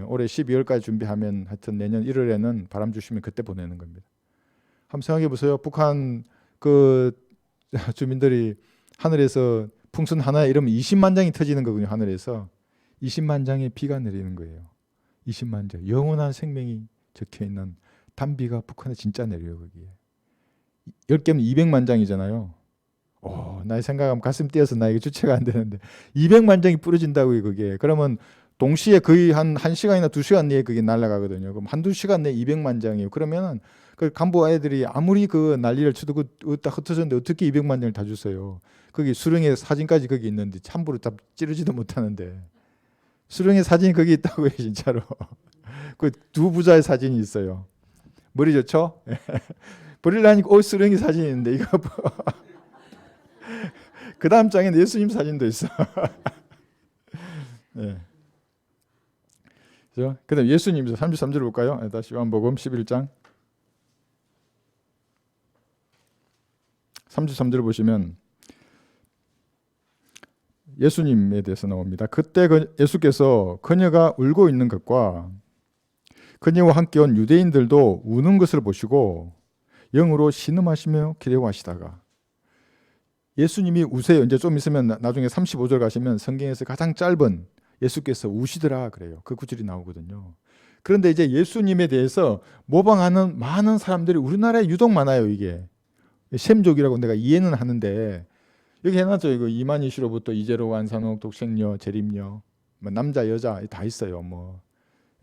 올해 12월까지 준비하면 하여튼 내년 1월에는 바람 주시면 그때 보내는 겁니다. 한번 생각해 보세요. 북한 그 주민들이 하늘에서 풍선 하나에 이러면 20만 장이 터지는 거군요. 하늘에서 20만 장의 비가 내리는 거예요. 20만 장 영원한 생명이 적혀있는 단비가 북한에 진짜 내려요. 거기에 10개면 200만 장이잖아요. 나의 생각하면 가슴 뛰어서 나 이게 주체가 안 되는데 200만 장이 부러진다고요. 그게 그러면 동시에 거의 한 1시간이나 2시간 내에 그게 날아가거든요. 그럼 한두 시간 내에 200만 장이에요. 그러면은 그 간부 아이들이 아무리 그 난리를 쳐도 그 흩어졌는데 어떻게 200만 장을 다 주세요. 거기 수령의 사진까지 거기 있는데 참부로 다 찌르지도 못하는데 수령의 사진이 거기 있다고요. 진짜로. 그 두 부자의 사진이 있어요. 머리 좋죠? 버리려니까 수령의 사진이 있는데 이거 그 다음 장에는 예수님 사진도 있어. 네. 그 다음 예수님이죠. 33절 볼까요? 다시 요한복음 11장 33절 보시면 예수님에 대해서 나옵니다. 그때 예수께서 그녀가 울고 있는 것과 그녀와 함께 온 유대인들도 우는 것을 보시고 영으로 신음하시며 기대하시다가 예수님이 우세요. 이제 좀 있으면 나중에 35절 가시면 성경에서 가장 짧은 예수께서 우시더라 그래요. 그 구절이 나오거든요. 그런데 이제 예수님에 대해서 모방하는 많은 사람들이 우리나라에 유독 많아요. 이게 셈족이라고 내가 이해는 하는데 여기 해놨죠. 이거 이만희씨로부터 이재로 완산옥 독생녀 재림녀 뭐 남자 여자 다 있어요. 뭐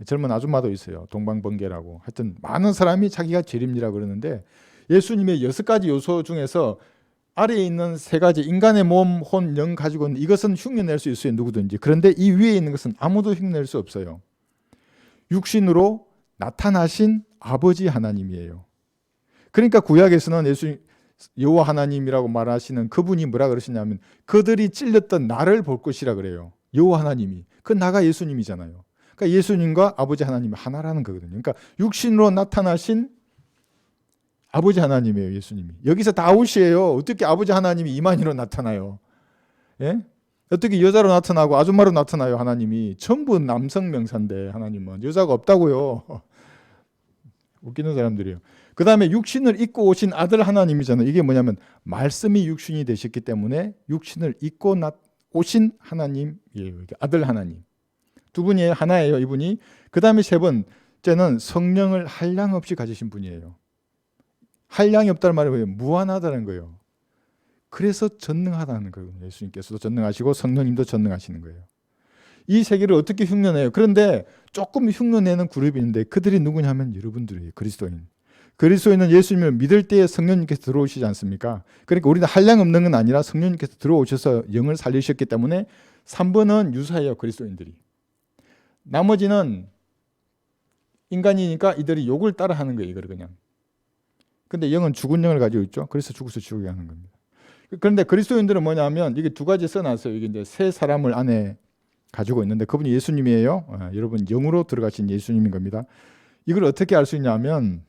젊은 아줌마도 있어요. 동방번개라고. 하여튼 많은 사람이 자기가 재림이라고 그러는데 예수님의 6가지 요소 중에서 아래에 있는 3가지 인간의 몸, 혼, 영 가지고는 이것은 흉내낼 수 있어요. 누구든지. 그런데 이 위에 있는 것은 아무도 흉내낼 수 없어요. 육신으로 나타나신 아버지 하나님이에요. 그러니까 구약에서는 여호와 하나님이라고 말하시는 그분이 뭐라 그러시냐면 그들이 찔렸던 나를 볼 것이라 그래요. 여호와 하나님이. 그 나가 예수님이잖아요. 그러니까 예수님과 아버지 하나님이 하나라는 거거든요. 그러니까 육신으로 나타나신 아버지 하나님이에요. 예수님이. 여기서 다윗이에요. 어떻게 아버지 하나님이 이만희로 나타나요? 예? 어떻게 여자로 나타나고 아줌마로 나타나요? 하나님이. 전부 남성 명사인데 하나님은 여자가 없다고요. 웃기는 사람들이에요. 그 다음에 육신을 입고 오신 아들 하나님이잖아요. 이게 뭐냐면 말씀이 육신이 되셨기 때문에 육신을 입고 오신 하나님이에요. 아들 하나님. 두 분이 하나예요. 이분이. 그 다음에 세 번째는 성령을 한량 없이 가지신 분이에요. 한량이 없다는 말이 뭐예요? 무한하다는 거예요. 그래서 전능하다는 거예요. 예수님께서도 전능하시고 성령님도 전능하시는 거예요. 이 세계를 어떻게 흉내내요? 그런데 조금 흉내내는 그룹이 있는데 그들이 누구냐면 여러분들이에요. 그리스도인. 그리스도인은 예수님을 믿을 때에 성령님께서 들어오시지 않습니까? 그러니까 우리는 한량 없는 건 아니라 성령님께서 들어오셔서 영을 살리셨기 때문에 3번은 유사해요. 그리스도인들이. 나머지는 인간이니까 이들이 욕을 따라하는 거예요. 이걸 그냥. 근데 영은 죽은 영을 가지고 있죠. 그래서 죽어서 지옥에 가는 겁니다. 그런데 그리스도인들은 뭐냐면 이게 두 가지 써놨어요. 이게 이제 세 사람을 안에 가지고 있는데 그분이 예수님이에요. 여러분 영으로 들어가신 예수님인 겁니다. 이걸 어떻게 알 수 있냐면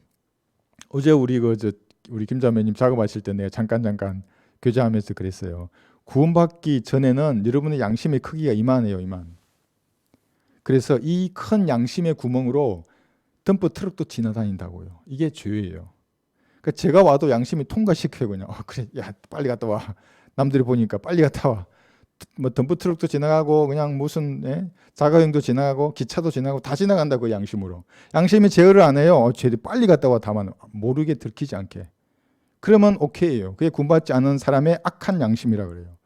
어제 우리 우리 김자매님 작업하실 때 내가 잠깐 교제하면서 그랬어요. 구원받기 전에는 여러분의 양심의 크기가 이만해요. 이만. 그래서 이 큰 양심의 구멍으로 덤프 트럭도 지나다닌다고요. 이게 죄예요. 그러니까 제가 와도 양심이 통과시켜요. 그냥 그래, 야 빨리 갔다 와. 남들이 보니까 빨리 갔다 와. 뭐 덤프 트럭도 지나가고 그냥 무슨 자가용도 지나가고 기차도 지나가고 다 지나간다고 그 양심으로. 양심이 제어를 안 해요. 쟤들 빨리 갔다 와. 다만 모르게 들키지 않게. 그러면 오케이예요. 그게 구원받지 않은 사람의 악한 양심이라 그래요.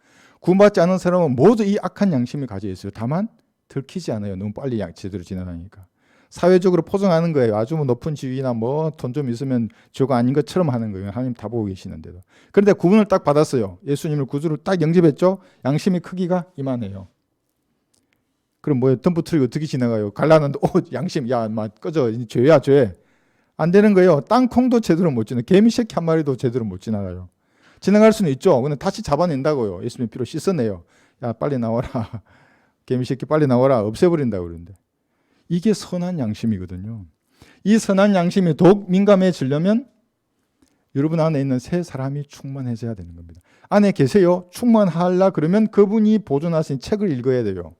구원받지 않은 사람은 모두 이 악한 양심을 가지고 있어요. 다만 들키지 않아요. 너무 빨리 제대로 지나가니까. 사회적으로 포장하는 거예요. 아주 높은 지위나 뭐 돈 좀 있으면 죄가 아닌 것처럼 하는 거예요. 하나님 다 보고 계시는데도. 그런데 구원을 딱 받았어요. 예수님을 구주로 딱 영접했죠. 양심의 크기가 이만해요. 그럼 뭐예요? 덤프 트럭이 어떻게 지나가요? 갈라는데 양심 야 막 꺼져. 죄야 죄. 안 되는 거예요. 땅콩도 제대로 못 지나. 개미 새끼 한 마리도 제대로 못 지나가요. 지나갈 수는 있죠. 근데 다시 잡아낸다고요. 예수님 피로 씻어내요. 야 빨리 나와라. 개미 새끼 빨리 나와라. 없애버린다고 그러는데. 이게 선한 양심이거든요. 이 선한 양심이 더욱 민감해지려면 여러분 안에 있는 세 사람이 충만해져야 되는 겁니다. 안에 계세요? 충만하려 그러면 그분이 보존하신 책을 읽어야 돼요.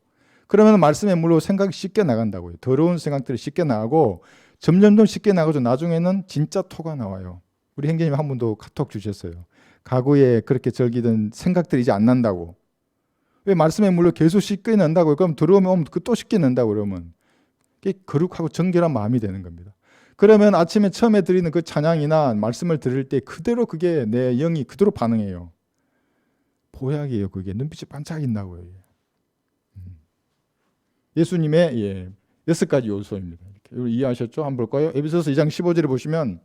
그러면 말씀의 물로 생각이 쉽게 나간다고요. 더러운 생각들이 쉽게 나가고 점점 쉽게 나가죠. 나중에는 진짜 토가 나와요. 우리 형제님 한 분도 카톡 주셨어요. 과거에 그렇게 즐기던 생각들이 이제 안 난다고. 왜 말씀의 물로 계속 쉽게 난다고요? 그럼 들어오면 또 쉽게 난다고 그러면. 거룩하고 정결한 마음이 되는 겁니다. 그러면 아침에 처음에 드리는 그 찬양이나 말씀을 들을 때 그대로 그게 내 영이 그대로 반응해요. 보약이에요. 그게 눈빛이 반짝인다고요. 예수님의 6가지 요소입니다. 이렇게 이해하셨죠? 한번 볼까요? 에베소서 2장 15절에 보시면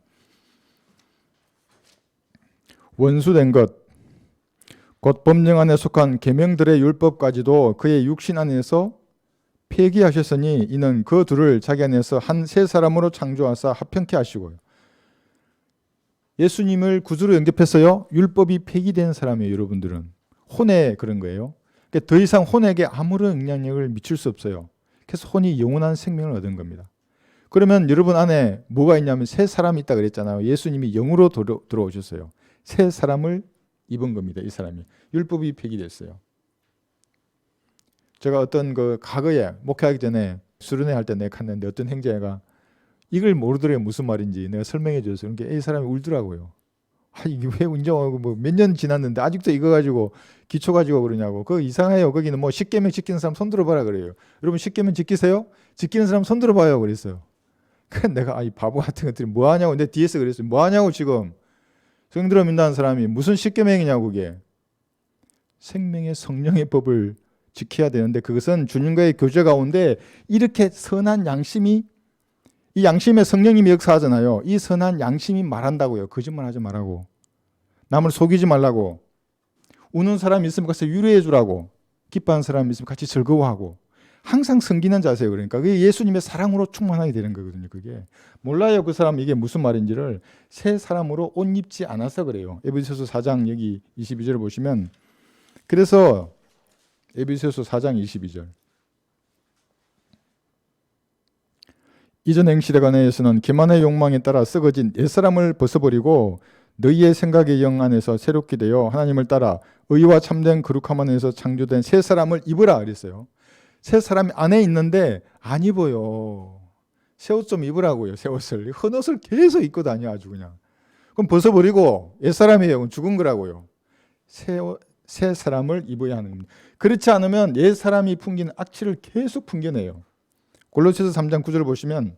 원수된 것, 곧 법령 안에 속한 계명들의 율법까지도 그의 육신 안에서 폐기하셨으니 이는 그 둘을 자기 안에서 한 세 사람으로 창조하사 합평케 하시고요. 예수님을 구주로 영접했어요. 율법이 폐기된 사람이에요. 여러분들은 혼에 그런 거예요. 그러니까 더 이상 혼에게 아무런 영향력을 미칠 수 없어요. 그래서 혼이 영원한 생명을 얻은 겁니다. 그러면 여러분 안에 뭐가 있냐면 세 사람이 있다 그랬잖아요. 예수님이 영으로 들어오셨어요. 세 사람을 입은 겁니다. 이 사람이 율법이 폐기됐어요. 제가 어떤 과거에 목회하기 전에 수련회 할 때 내가 갔는데 어떤 형제가 이걸 모르더래요. 무슨 말인지 내가 설명해 줬어요. 그러니까 이 사람이 울더라고요. 이게 왜 운전하고 몇 년 지났는데 아직도 이거 가지고 기초 가지고 그러냐고. 그거 이상해요. 거기는 뭐 십계명 지키는 사람 손 들어봐라 그래요. 여러분 십계명 지키세요? 지키는 사람 손 들어봐요 그랬어요. 그래서 내가 이 바보 같은 것들이 뭐 하냐고 내 뒤에서 그랬어요. 뭐 하냐고 지금 성들어 민다는 사람이 무슨 십계명이냐고 그게. 생명의 성령의 법을 지켜야 되는데 그것은 주님과의 교제 가운데 이렇게 선한 양심이 이 양심의 성령님이 역사하잖아요. 이 선한 양심이 말한다고요. 거짓말하지 말라고. 남을 속이지 말라고. 우는 사람이 있으면 가서 위로해 주라고. 기뻐하는 사람이 있으면 같이 즐거워하고. 항상 섬기는 자세예요. 그러니까 그게 예수님의 사랑으로 충만하게 되는 거거든요. 그게 몰라요. 그 사람 이게 무슨 말인지를. 새 사람으로 옷 입지 않아서 그래요. 에베소서 4장 여기 22절을 보시면, 그래서 에베소서 4장 22절, 이전 행실에 관하여서는 기만의 욕망에 따라 썩어진 옛사람을 벗어버리고 너희의 생각의 영 안에서 새롭게 되어 하나님을 따라 의와 참된 거룩함 안에서 창조된 새 사람을 입으라 그랬어요. 새 사람이 안에 있는데 안 입어요. 새 옷 좀 입으라고요. 새 옷을. 헌 옷을 계속 입고 다녀 아주 그냥. 그럼 벗어버리고 옛사람이에요. 죽은 거라고요. 새 사람을 입어야 하는 겁니다. 그렇지 않으면 옛사람이 풍기는 악취를 계속 풍겨내요. 골로새서 3장 9절 보시면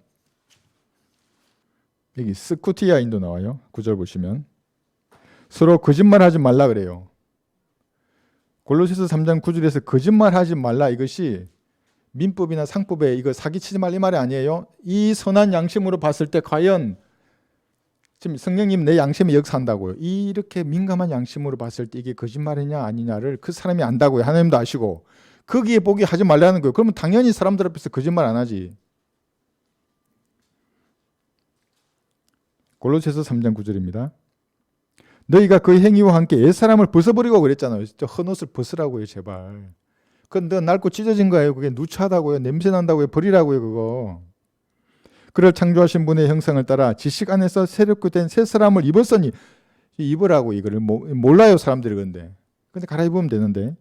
여기 스쿠티아인도 나와요. 9절 보시면 서로 거짓말하지 말라 그래요. 골로새서 3장 9절에서 거짓말하지 말라, 이것이 민법이나 상법에 이거 사기치지 말 이 말이 아니에요. 이 선한 양심으로 봤을 때 과연 지금 성령님 내 양심에 역사한다고요. 이렇게 민감한 양심으로 봤을 때 이게 거짓말이냐 아니냐를 그 사람이 안다고요. 하나님도 아시고. 거기에 보기 하지 말라는 거예요. 그러면 당연히 사람들 앞에서 거짓말 안 하지. 골로새서 3장 9절입니다. 너희가 그 행위와 함께 옛사람을 벗어버리고 그랬잖아요. 헌옷을 벗으라고요. 제발. 그건 낡고 찢어진 거예요. 그게 누추하다고요. 냄새 난다고요. 버리라고요. 그거. 그를 창조하신 분의 형상을 따라 지식 안에서 새롭게 된 새 사람을 입었으니, 입으라고. 이거를 몰라요 사람들이. 근데 갈아입으면 되는데.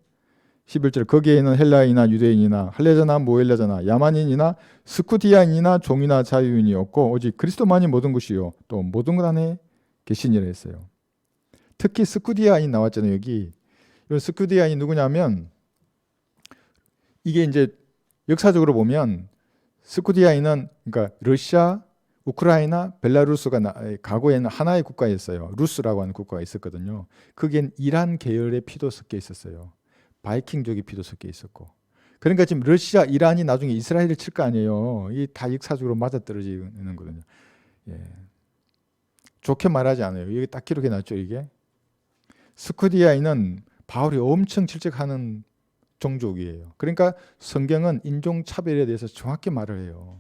11절, 거기에는 헬라인이나 유대인이나 할례자나 모헬라자나 야만인이나 스쿠디아인이나 종이나 자유인이 없고 오직 그리스도만이 모든 것이요 또 모든 것 안에 계시니라 했어요. 특히 스쿠디아인 나왔잖아요. 여기 이 스쿠디아인이 누구냐면, 이게 이제 역사적으로 보면 스쿠디아인은 그러니까 러시아, 우크라이나, 벨라루스가 과거에는 하나의 국가였어요. 루스라고 하는 국가가 있었거든요. 거기엔 이란 계열의 피도 섞여 있었어요. 바이킹족의 피도 섞여 있었고. 그러니까 지금 러시아, 이란이 나중에 이스라엘을 칠 거 아니에요. 이게 다 역사적으로 맞아떨어지는 거거든요. 예. 좋게 말하지 않아요. 이게 딱 기록해 놨죠. 이게 스쿠디아인은 바울이 엄청 질책하는 종족이에요. 그러니까 성경은 인종차별에 대해서 정확히 말을 해요.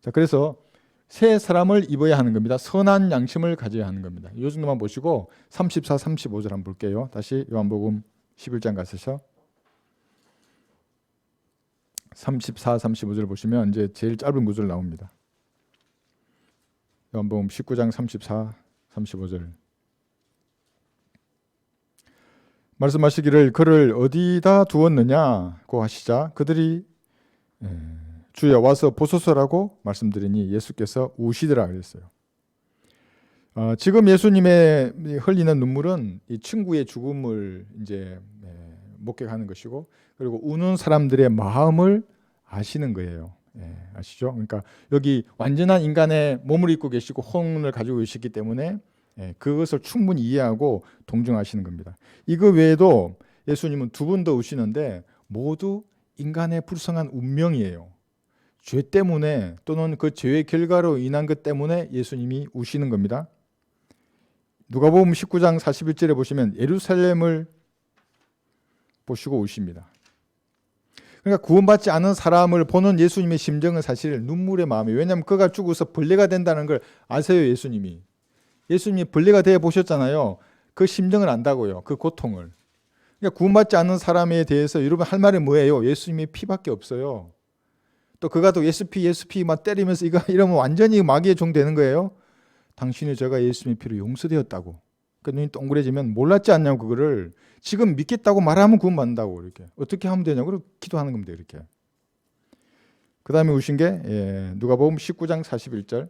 자, 그래서 새 사람을 입어야 하는 겁니다. 선한 양심을 가져야 하는 겁니다. 이 정도만 보시고 34, 35절 한번 볼게요. 다시 요한복음 11장 가셔서 34, 35절 보시면 이제 제일 짧은 구절 나옵니다. 요한복음 19장 34, 35절. 말씀하시기를 그를 어디다 두었느냐고 하시자 그들이 주여 와서 보소서라고 말씀드리니 예수께서 우시더라 그랬어요. 지금 예수님의 흘리는 눈물은 이 친구의 죽음을 이제 목격하는 것이고, 그리고 우는 사람들의 마음을 아시는 거예요. 아시죠? 그러니까 여기 완전한 인간의 몸을 입고 계시고 혼을 가지고 계시기 때문에 그것을 충분히 이해하고 동정하시는 겁니다. 이거 외에도 예수님은 두 번 더 우시는데 모두 인간의 불쌍한 운명이에요. 죄 때문에 또는 그 죄의 결과로 인한 것 때문에 예수님이 우시는 겁니다. 누가복음 19장 41절에 보시면 예루살렘을 보시고 우십니다. 그러니까 구원받지 않은 사람을 보는 예수님의 심정은 사실 눈물의 마음이에요. 왜냐하면 그가 죽어서 벌레가 된다는 걸 아세요. 예수님이 벌레가 되어 보셨잖아요. 그 심정을 안다고요. 그 고통을. 그러니까 구원받지 않는 사람에 대해서 여러분 할 말이 뭐예요? 예수님의 피밖에 없어요. 또 그가 또 예수피 막 때리면서 이러면 완전히 마귀의 종 되는 거예요. 당신의 죄가 예수님의 피로 용서되었다고. 그 눈이 동그래지면 몰랐지 않냐고. 그거를 지금 믿겠다고 말하면 구원받는다고. 이렇게 어떻게 하면 되냐고 기도하는 겁니다. 이렇게. 그 다음에 우신 게 누가복음 19장 41절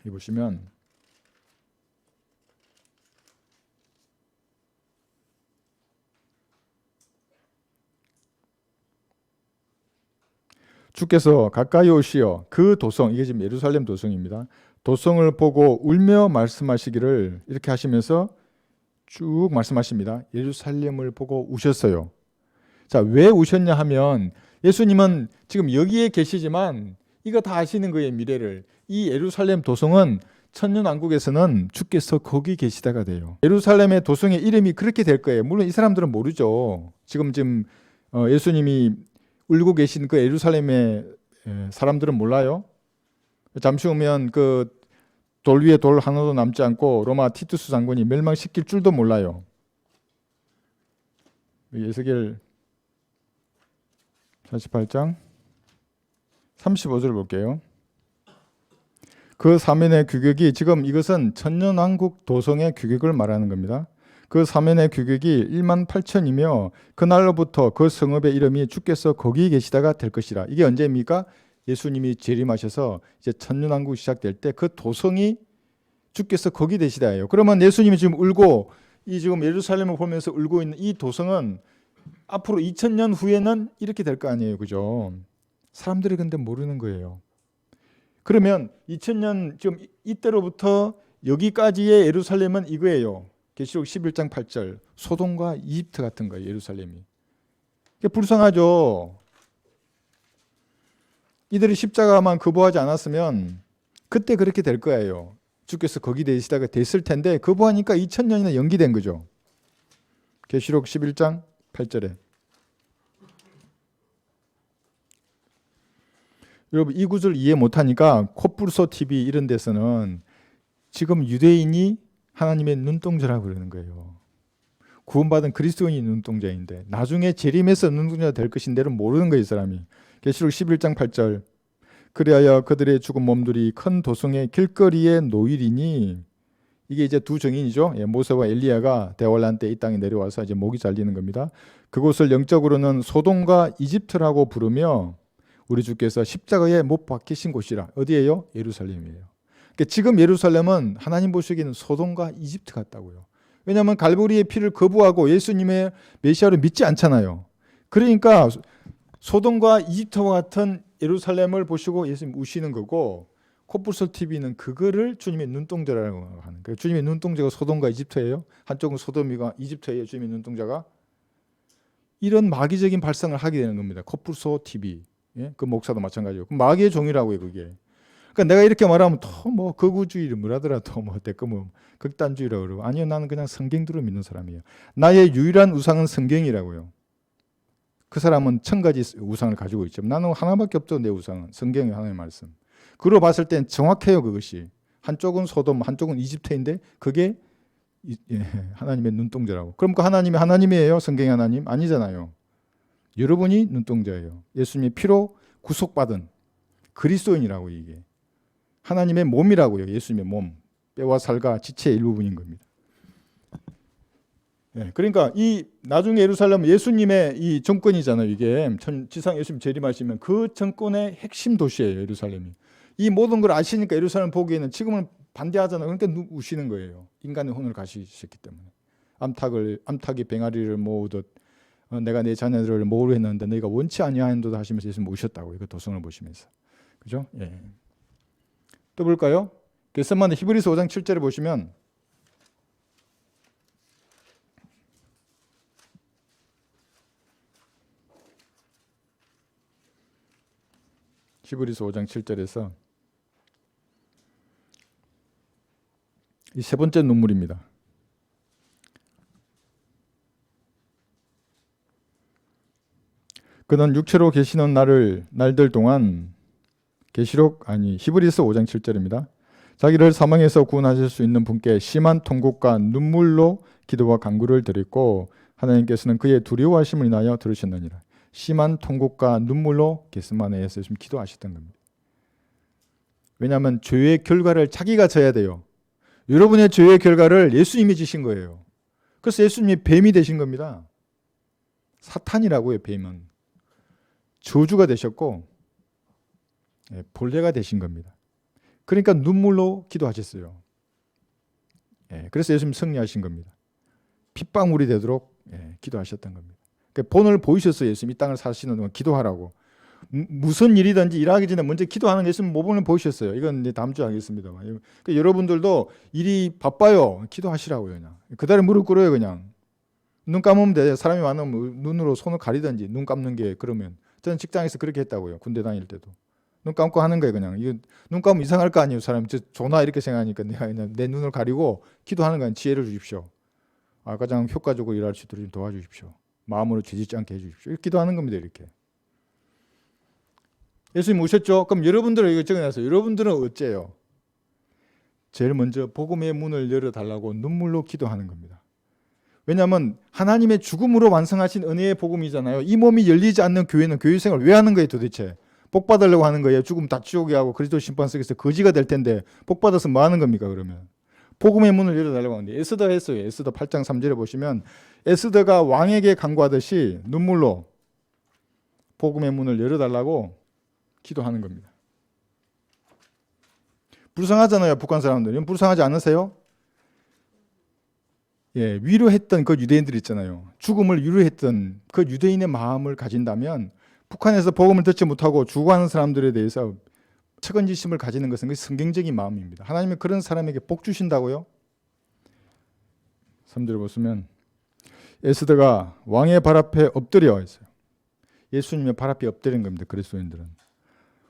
이 보시면 주께서 가까이 오시어 그 도성, 이게 지금 예루살렘 도성입니다. 도성을 보고 울며 말씀하시기를, 이렇게 하시면서 쭉 말씀하십니다. 예루살렘을 보고 우셨어요. 자, 왜 우셨냐 하면 예수님은 지금 여기에 계시지만 이거 다 아시는 거예요. 미래를. 이 예루살렘 도성은 천년왕국에서는 주께서 거기 계시다가 돼요. 예루살렘의 도성의 이름이 그렇게 될 거예요. 물론 이 사람들은 모르죠. 지금 예수님이 울고 계신 그 예루살렘의 사람들은 몰라요. 잠시 후면 그 돌 위에 돌 하나도 남지 않고 로마 티투스 장군이 멸망시킬 줄도 몰라요. 에스겔 48장 35절 볼게요. 그 사면의 규격이, 지금 이것은 천년왕국 도성의 규격을 말하는 겁니다. 그 사면의 규격이 18,000이며 그날로부터 그 성읍의 이름이 주께서 거기 계시다가 될 것이라. 이게 언제입니까? 예수님이 재림하셔서 이제 천년왕국이 시작될 때 그 도성이 주께서 거기 되시다예요. 그러면 예수님이 지금 울고 이 지금 예루살렘을 보면서 울고 있는 이 도성은 앞으로 2000년 후에는 이렇게 될 거 아니에요. 그죠? 사람들이 근데 모르는 거예요. 그러면 2000년 지금 이때로부터 여기까지의 예루살렘은 이거예요. 계시록 11장 8절. 소돔과 이집트 같은 거예요. 예루살렘이. 그게 불쌍하죠. 이들이 십자가만 거부하지 않았으면 그때 그렇게 될 거예요. 주께서 거기 계시다가 됐을 텐데 거부하니까 2000년이나 연기된 거죠. 계시록 11장 8절에. 여러분 이 구절 이해 못하니까 코뿔소 TV 이런 데서는 지금 유대인이 하나님의 눈동자라고 그러는 거예요. 구원받은 그리스도인이 눈동자인데 나중에 재림해서 눈동자가 될 것인데를 모르는 거예요. 이 사람이. 계시록 11장 8절. 그리하여 그들의 죽은 몸들이 큰 도성의 길거리에 놓이리니, 이게 이제 두 증인이죠. 모세와 엘리야가 대환란 때 이 땅에 내려와서 이제 목이 잘리는 겁니다. 그곳을 영적으로는 소돔과 이집트라고 부르며 우리 주께서 십자가에 못 박히신 곳이라. 어디예요? 예루살렘이에요. 그러니까 지금 예루살렘은 하나님 보시기에는 소돔과 이집트 같다고요. 왜냐하면 갈보리의 피를 거부하고 예수님의 메시아를 믿지 않잖아요. 그러니까 소돔과 이집트와 같은 예루살렘을 보시고 예수님 우시는 거고, 코뿔소 TV는 그거를 주님의 눈동자라고 하는 거예요. 주님의 눈동자가 소돔과 이집트예요. 한쪽은 소돔이가 이집트예요. 주님의 눈동자가. 이런 마귀적인 발상을 하게 되는 겁니다. 코뿔소 TV. 예? 그 목사도 마찬가지고. 마귀의 종이라고요, 그게. 그러니까 내가 이렇게 말하면 또 뭐 극우주의를 뭐라더라도 뭐 대꾸 뭐 극단주의라고 그러고, 아니요, 나는 그냥 성경대로 믿는 사람이에요. 나의 유일한 우상은 성경이라고요. 그 사람은 1000가지 우상을 가지고 있죠. 나는 하나밖에 없죠. 내 우상은 성경의 하나님의 말씀. 그로 봤을 땐 정확해요. 그것이 한쪽은 소돔, 한쪽은 이집트인데 그게 하나님의 눈동자라고. 그럼 그 하나님이 하나님이에요? 성경의 하나님? 아니잖아요. 여러분이 눈동자예요. 예수님의 피로 구속받은 그리스도인이라고. 이게 하나님의 몸이라고요. 예수님의 몸, 뼈와 살과 지체의 일부분인 겁니다. 그러니까 이 나중에 예루살렘은 예수님의 이 정권이잖아요. 이게 지상 예수님 재림하시면 그 정권의 핵심 도시예요. 예루살렘이. 이 모든 걸 아시니까 예루살렘 보기에는 지금은 반대하잖아요. 그러니까 우시는 거예요. 인간의 혼을 가지셨기 때문에. 암탉이 병아리를 모으듯 내가 내 자녀들을 모으려 했는데 너희가 원치 아니하는도다 하시면서 예수님 오셨다고. 이거 도성을 보시면서. 그죠? 예. 또 볼까요? 겟세마네 히브리서 5장 7절에 보시면 히브리서 5장 7절에서 이 세 번째 눈물입니다. 그는 육체로 계시는 날들 동안 히브리서 5장 7절입니다. 자기를 사망에서 구원하실 수 있는 분께 심한 통곡과 눈물로 기도와 간구를 드렸고 하나님께서는 그의 두려워하심을 인하여 들으셨느니라. 심한 통곡과 눈물로 겟세마네에서 기도하셨던 겁니다. 왜냐하면 죄의 결과를 자기가 져야 돼요. 여러분의 죄의 결과를 예수님이 지신 거예요. 그래서 예수님이 뱀이 되신 겁니다. 사탄이라고요. 뱀은 저주가 되셨고 벌레가 되신 겁니다. 그러니까 눈물로 기도하셨어요. 그래서 예수님 승리하신 겁니다. 핏방울이 되도록 기도하셨던 겁니다. 그러니까 본을 보이셨어요. 예수님 이 땅을 사시는 동안 기도하라고. 무슨 일이든지 일하기 전에 먼저 기도하는 예수님 모범을 보이셨어요. 이건 이제 다음 주에 하겠습니다만. 그러니까 여러분들도 일이 바빠요. 기도하시라고요. 그냥 그다음에 무릎 꿇어요. 그냥 눈 감으면 돼. 사람이 많으면 눈으로 손을 가리든지 눈 감는 게. 그러면 저는 직장에서 그렇게 했다고요. 군대 다닐 때도 눈 감고 하는 거예요. 그냥 이거 눈 감으면 이상할 거 아니에요. 사람이 조나 이렇게 생각하니까 내가 그냥 내 눈을 가리고 기도하는 거예요. 지혜를 주십시오. 가장 효과적으로 일할 수 있도록 좀 도와주십시오. 마음으로 죄짓지 않게 해주십시오. 이렇게 기도하는 겁니다. 이렇게. 예수님 오셨죠? 그럼 여러분들은 이거 적어놨어요. 여러분들은 어째요? 제일 먼저 복음의 문을 열어달라고 눈물로 기도하는 겁니다. 왜냐하면 하나님의 죽음으로 완성하신 은혜의 복음이잖아요. 이 몸이 열리지 않는 교회는 교회 생활을 왜 하는 거예요 도대체? 복 받으려고 하는 거예요. 죽으면 다 지옥에 하고 그리스도 심판 속에서 거지가 될 텐데 복 받아서 뭐 하는 겁니까 그러면? 복음의 문을 열어달라고 하는데 에스더 했어요. 에스더 8장 3절에 보시면 에스더가 왕에게 간구하듯이 눈물로 복음의 문을 열어달라고 기도하는 겁니다. 불쌍하잖아요 북한 사람들. 불쌍하지 않으세요? 예, 위로했던 그 유대인들 있잖아요. 죽음을 위로했던 그 유대인의 마음을 가진다면 북한에서 복음을 듣지 못하고 죽어가는 사람들에 대해서 책임지심을 가지는 것은 성경적인 마음입니다. 하나님은 그런 사람에게 복 주신다고요? 3절을 보시면 에스더가 왕의 발 앞에 엎드려 있어요. 예수님의 발 앞에 엎드린 겁니다. 그리스도인들은.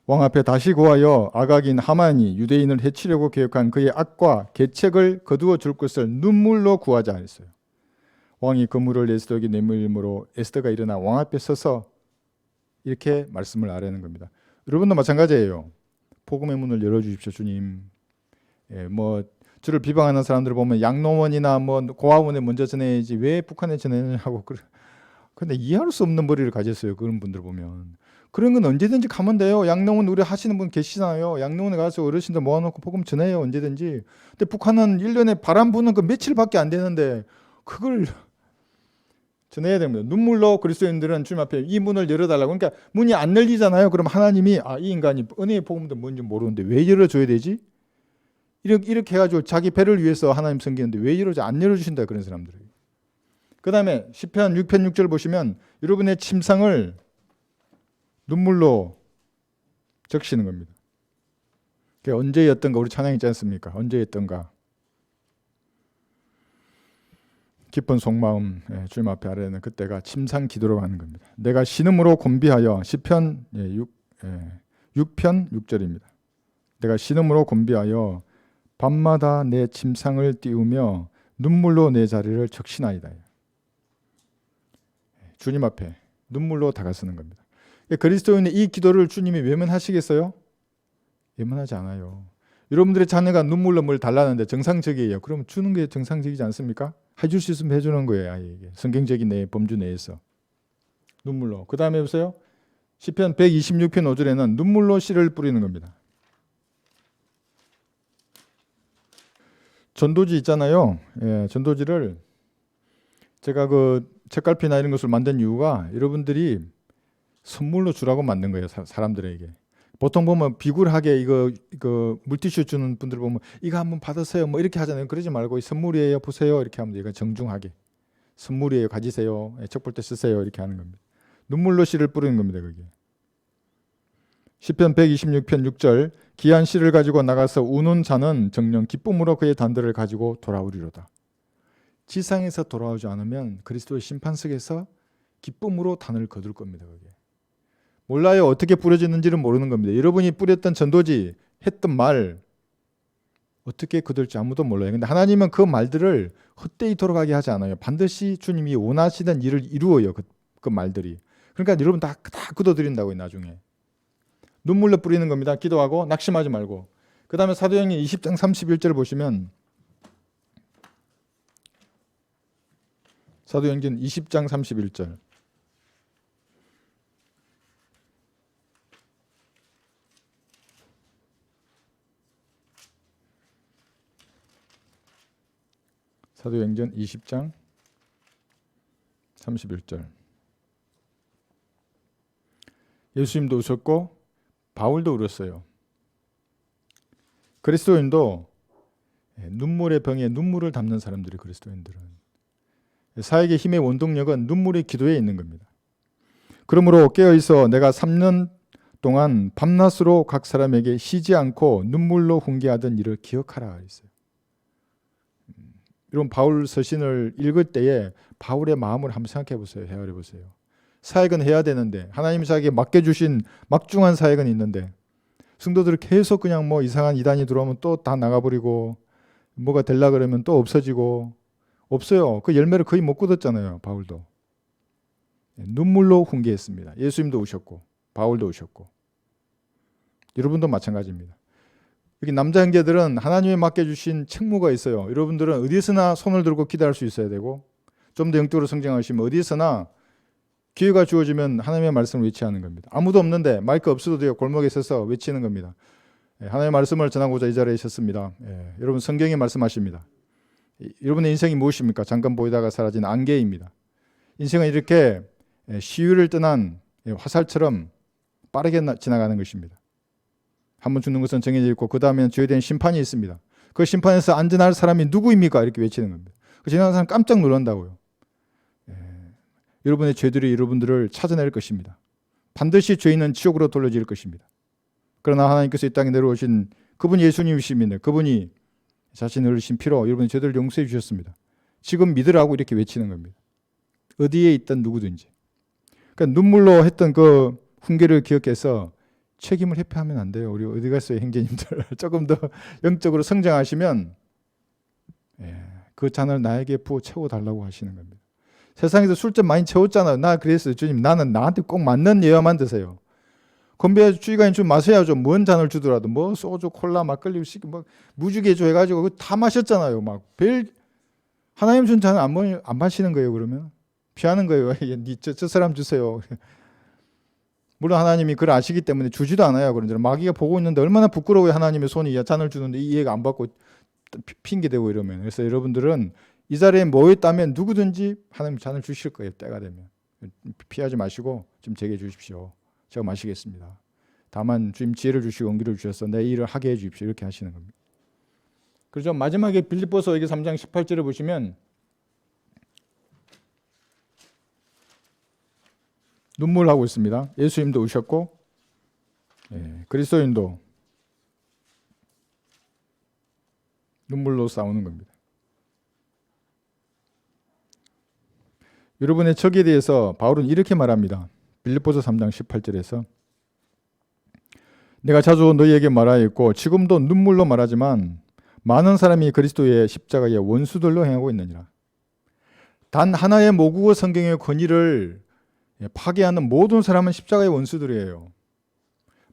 왕 앞에 다시 고하여 아각인 하만이 유대인을 해치려고 계획한 그의 악과 계책을 거두어 줄 것을 눈물로 구하자 했어요. 왕이 그 물을 에스더에게 내밀므로 에스더가 일어나 왕 앞에 서서 이렇게 말씀을 아뢰는 겁니다. 여러분도 마찬가지예요. 복음의 문을 열어주십시오 주님. 예, 뭐 저를 비방하는 사람들을 보면 양로원이나 뭐 고아원에 먼저 전해야지 왜 북한에 전해냐고 근데 이해할 수 없는 머리를 가졌어요. 그런 분들 보면. 그런 건 언제든지 가면 돼요. 양로원 우리 하시는 분 계시잖아요. 양로원에 가서 어르신들 모아놓고 복음 전해요. 언제든지. 근데 북한은 1년에 바람 부는 그 며칠밖에 안 되는데 그걸 전해야 됩니다. 눈물로 그리스도인들은 주님 앞에 이 문을 열어달라고. 그러니까 문이 안 열리잖아요. 그럼 하나님이 이 인간이 은혜의 복음도 뭔지 모르는데 왜 열어줘야 되지? 이렇게 해가지고 자기 배를 위해서 하나님 섬기는데 왜 안 열어주신다 그런 사람들이. 그 다음에 시편 6편 6절 보시면 여러분의 침상을 눈물로 적시는 겁니다. 그게 언제였던가 우리 찬양 있지 않습니까? 언제였던가 깊은 속마음 주님 앞에 아뢰는 그때가 침상 기도로 하는 겁니다. 내가 신음으로 곤비하여 시편 6편 6절입니다. 내가 신음으로 곤비하여 밤마다 내 침상을 띄우며 눈물로 내 자리를 적시나이다. 주님 앞에 눈물로 다가서는 겁니다. 그리스도인의 이 기도를 주님이 외면하시겠어요? 외면하지 않아요. 여러분들의 자녀가 눈물로 뭘 달라는데 정상적이에요. 그럼 주는 게 정상적이지 않습니까? 해줄 수 있으면 해주는 거예요. 아이에게. 성경적인 내 범주 내에서. 눈물로. 그 다음에 보세요. 시편 126편 5절에는 눈물로 씨를 뿌리는 겁니다. 전도지 있잖아요. 예, 전도지를 제가 그 책갈피나 이런 것을 만든 이유가 여러분들이 선물로 주라고 만든 거예요. 사람들에게. 보통 보면 비굴하게 이거 물티슈 주는 분들 보면 이거 한번 받으세요. 뭐 이렇게 하잖아요. 그러지 말고 선물이에요. 보세요. 이렇게 하면 이거 정중하게. 선물이에요. 가지세요. 책 볼 때 쓰세요. 이렇게 하는 겁니다. 눈물로 씨를 뿌리는 겁니다. 그게. 시편 126편 6절 기한 씨를 가지고 나가서 우는 자는 정녕 기쁨으로 그의 단들을 가지고 돌아오리로다. 지상에서 돌아오지 않으면 그리스도의 심판석에서 기쁨으로 단을 거둘 겁니다. 그게. 몰라요. 어떻게 뿌려지는지는 모르는 겁니다. 여러분이 뿌렸던 전도지 했던 말 어떻게 거둘지 아무도 몰라요. 근데 하나님은 그 말들을 헛되이 돌아가게 하지 않아요. 반드시 주님이 원하시는 일을 이루어요. 그 말들이. 그러니까 여러분 다 거둬드린다고요. 나중에. 눈물로 뿌리는 겁니다. 기도하고 낙심하지 말고. 그 다음에 사도행전 20장 31절 보시면 사도행전 20장 31절 사도행전 20장 31절 예수님도 우셨고 바울도 울었어요. 그리스도인도 눈물의 병에 눈물을 담는 사람들이 그리스도인들은 사역의 힘의 원동력은 눈물의 기도에 있는 겁니다. 그러므로 깨어있어 내가 3년 동안 밤낮으로 각 사람에게 쉬지 않고 눈물로 훈계하던 일을 기억하라 했어요. 이런 바울 서신을 읽을 때에 바울의 마음을 한번 생각해 보세요. 헤아려 보세요. 사역은 해야 되는데 하나님 자기에게 맡겨주신 막중한 사역은 있는데 성도들을 계속 그냥 뭐 이상한 이단이 들어오면 또 다 나가버리고 뭐가 되려 그러면 또 없어지고 없어요. 그 열매를 거의 못 거뒀잖아요. 바울도. 눈물로 훈계했습니다. 예수님도 오셨고 바울도 오셨고 여러분도 마찬가지입니다. 여기 남자 형제들은 하나님이 맡겨주신 책무가 있어요. 여러분들은 어디서나 손을 들고 기도할 수 있어야 되고 좀 더 영적으로 성장하시면 어디서나 기회가 주어지면 하나님의 말씀을 외치하는 겁니다. 아무도 없는데 마이크 없어도 돼요. 골목에 서서 외치는 겁니다. 하나님의 말씀을 전하고자 이 자리에 있었습니다. 여러분 성경이 말씀하십니다. 여러분의 인생이 무엇입니까? 잠깐 보이다가 사라진 안개입니다. 인생은 이렇게 시유를 떠난 화살처럼 빠르게 지나가는 것입니다. 한번 죽는 것은 정해져 있고 그 다음에는 죄에 대한 심판이 있습니다. 그 심판에서 안전할 사람이 누구입니까? 이렇게 외치는 겁니다. 그 지나가는 사람 깜짝 놀란다고요. 여러분의 죄들이 여러분들을 찾아낼 것입니다. 반드시 죄인은 지옥으로 돌려질 것입니다. 그러나 하나님께서 이 땅에 내려오신 그분이 예수님이십니다. 그분이 자신을 흘리신 피로 여러분의 죄들을 용서해 주셨습니다. 지금 믿으라고 이렇게 외치는 겁니다. 어디에 있던 누구든지. 그러니까 눈물로 했던 그 훈계를 기억해서 책임을 회피하면 안 돼요. 우리 어디 갔어요, 형제님들. 조금 더 영적으로 성장하시면 그 잔을 나에게 부어 채워달라고 하시는 겁니다. 세상에서 술좀 많이 채웠잖아요. 나 그랬어요. 주님, 나는 나한테 꼭 맞는 예화만 드세요. 건배 주의관이 좀 마셔야죠. 뭔 잔을 주더라도 뭐 소주, 콜라, 막걸리, 뭐 무지개주 해가지고 다 마셨잖아요. 막 하나님 준 잔을 안 마시는 거예요. 그러면 피하는 거예요. 저 사람 주세요. 물론 하나님이 그걸 아시기 때문에 주지도 않아요. 그런데 마귀가 보고 있는데 얼마나 부끄러워요. 하나님의 손이 잔을 주는데 이해가 안 받고 핑계대고 이러면. 그래서 여러분들은 이 자리에 모였다면 누구든지 하나님 잔을 주실 거예요. 때가 되면. 피하지 마시고 좀 제게 주십시오. 제가 마시겠습니다. 다만 주님 지혜를 주시고 용기를 주셔서 내 일을 하게 해 주십시오. 이렇게 하시는 겁니다. 그래서 마지막에 빌립보서 여기 3장 18절에 보시면 눈물하고 있습니다. 예수님도 우셨고 그리스도인도 눈물로 싸우는 겁니다. 여러분의 적에 대해서 바울은 이렇게 말합니다. 빌립보서 3장 18절에서 내가 자주 너희에게 말하였고 지금도 눈물로 말하지만 많은 사람이 그리스도의 십자가의 원수들로 행하고 있느니라. 단 하나의 모국어 성경의 권위를 파괴하는 모든 사람은 십자가의 원수들이에요.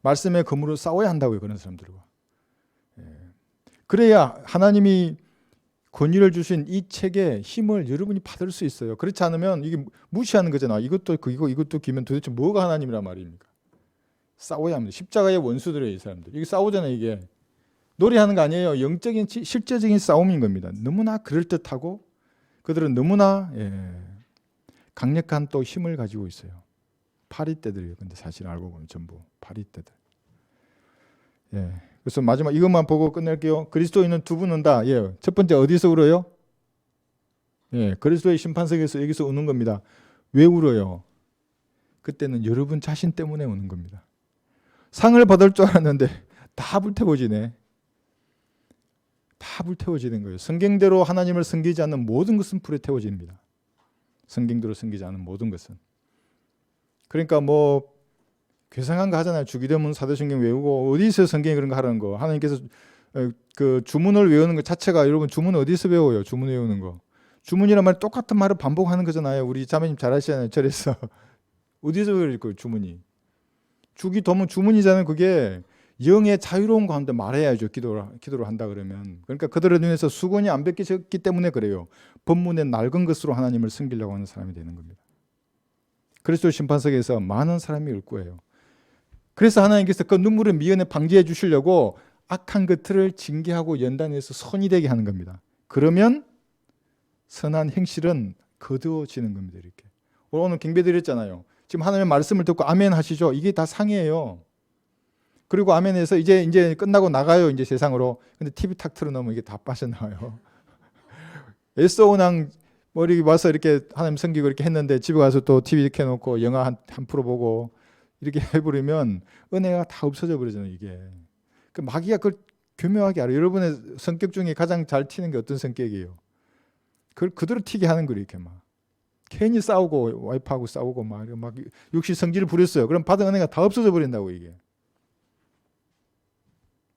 말씀의 검으로 싸워야 한다고요. 그런 사람들과. 그래야 하나님이 권위를 주신 이 책의 힘을 여러분이 받을 수 있어요. 그렇지 않으면 이게 무시하는 거잖아. 이것도 기면 도대체 뭐가 하나님이란 말입니까? 싸워야 합니다. 십자가의 원수들이에요. 이 사람들. 이게 싸우잖아요. 이게. 노래하는 거 아니에요. 영적인 실제적인 싸움인 겁니다. 너무나 그럴듯하고 그들은 너무나 강력한 또 힘을 가지고 있어요. 파리떼들이에요. 근데 사실 알고 보면 전부 파리떼들. 그래서 마지막 이것만 보고 끝낼게요. 그리스도인은 두 분은 다 첫 번째 어디서 울어요? 그리스도의 심판석에서 여기서 우는 겁니다. 왜 울어요? 그때는 여러분 자신 때문에 우는 겁니다. 상을 받을 줄 알았는데 다 불태워지네. 다 불태워지는 거예요. 성경대로 하나님을 섬기지 않는 모든 것은 불에 태워집니다. 성경대로 섬기지 않는 모든 것은. 그러니까 뭐 괴상한 거 하잖아요. 주기도문 사도신경 외우고 어디서 성경에 그런 거 하라는 거. 하나님께서 그 주문을 외우는 것 자체가 여러분 주문 어디서 배워요? 주문 외우는 거. 주문이란 말 똑같은 말을 반복하는 거잖아요. 우리 자매님 잘 아시잖아요. 절에서. 어디서 외울 거 주문이. 주기도문 주문이잖아요. 그게 영의 자유로운 가운데 말해야죠. 기도를 한다 그러면. 그러니까 그들의 눈에서 수건이 안 벗겨졌기 때문에 그래요. 법문의 낡은 것으로 하나님을 섬기려고 하는 사람이 되는 겁니다. 그리스도 심판석에서 많은 사람이 울 거예요. 그래서 하나님께서 그 눈물을 미연에 방지해 주시려고 악한 것들을 징계하고 연단해서 선이 되게 하는 겁니다. 그러면 선한 행실은 거두어지는 겁니다. 이렇게. 오늘 경배 드렸잖아요. 지금 하나님의 말씀을 듣고 아멘 하시죠. 이게 다 상이에요. 그리고 아멘해서 이제 끝나고 나가요. 이제 세상으로. 근데 TV 탁 틀어놓으면 이게 다 빠져나와요. 애써오낭 머리 와서 이렇게 하나님 섬기고 이렇게 했는데 집에 가서 또 TV 켜놓고 영화 한 프로 보고 이렇게 해버리면 은혜가 다 없어져 버리잖아요. 이게. 그 마귀가 그걸 교묘하게 알아요. 여러분의 성격 중에 가장 잘 튀는 게 어떤 성격이에요? 그걸 그대로 튀게 하는 거예요. 이렇게 막. 괜히 싸우고 와이프하고 싸우고 막 육신 성질을 부렸어요. 그럼 받은 은혜가 다 없어져 버린다고 이게.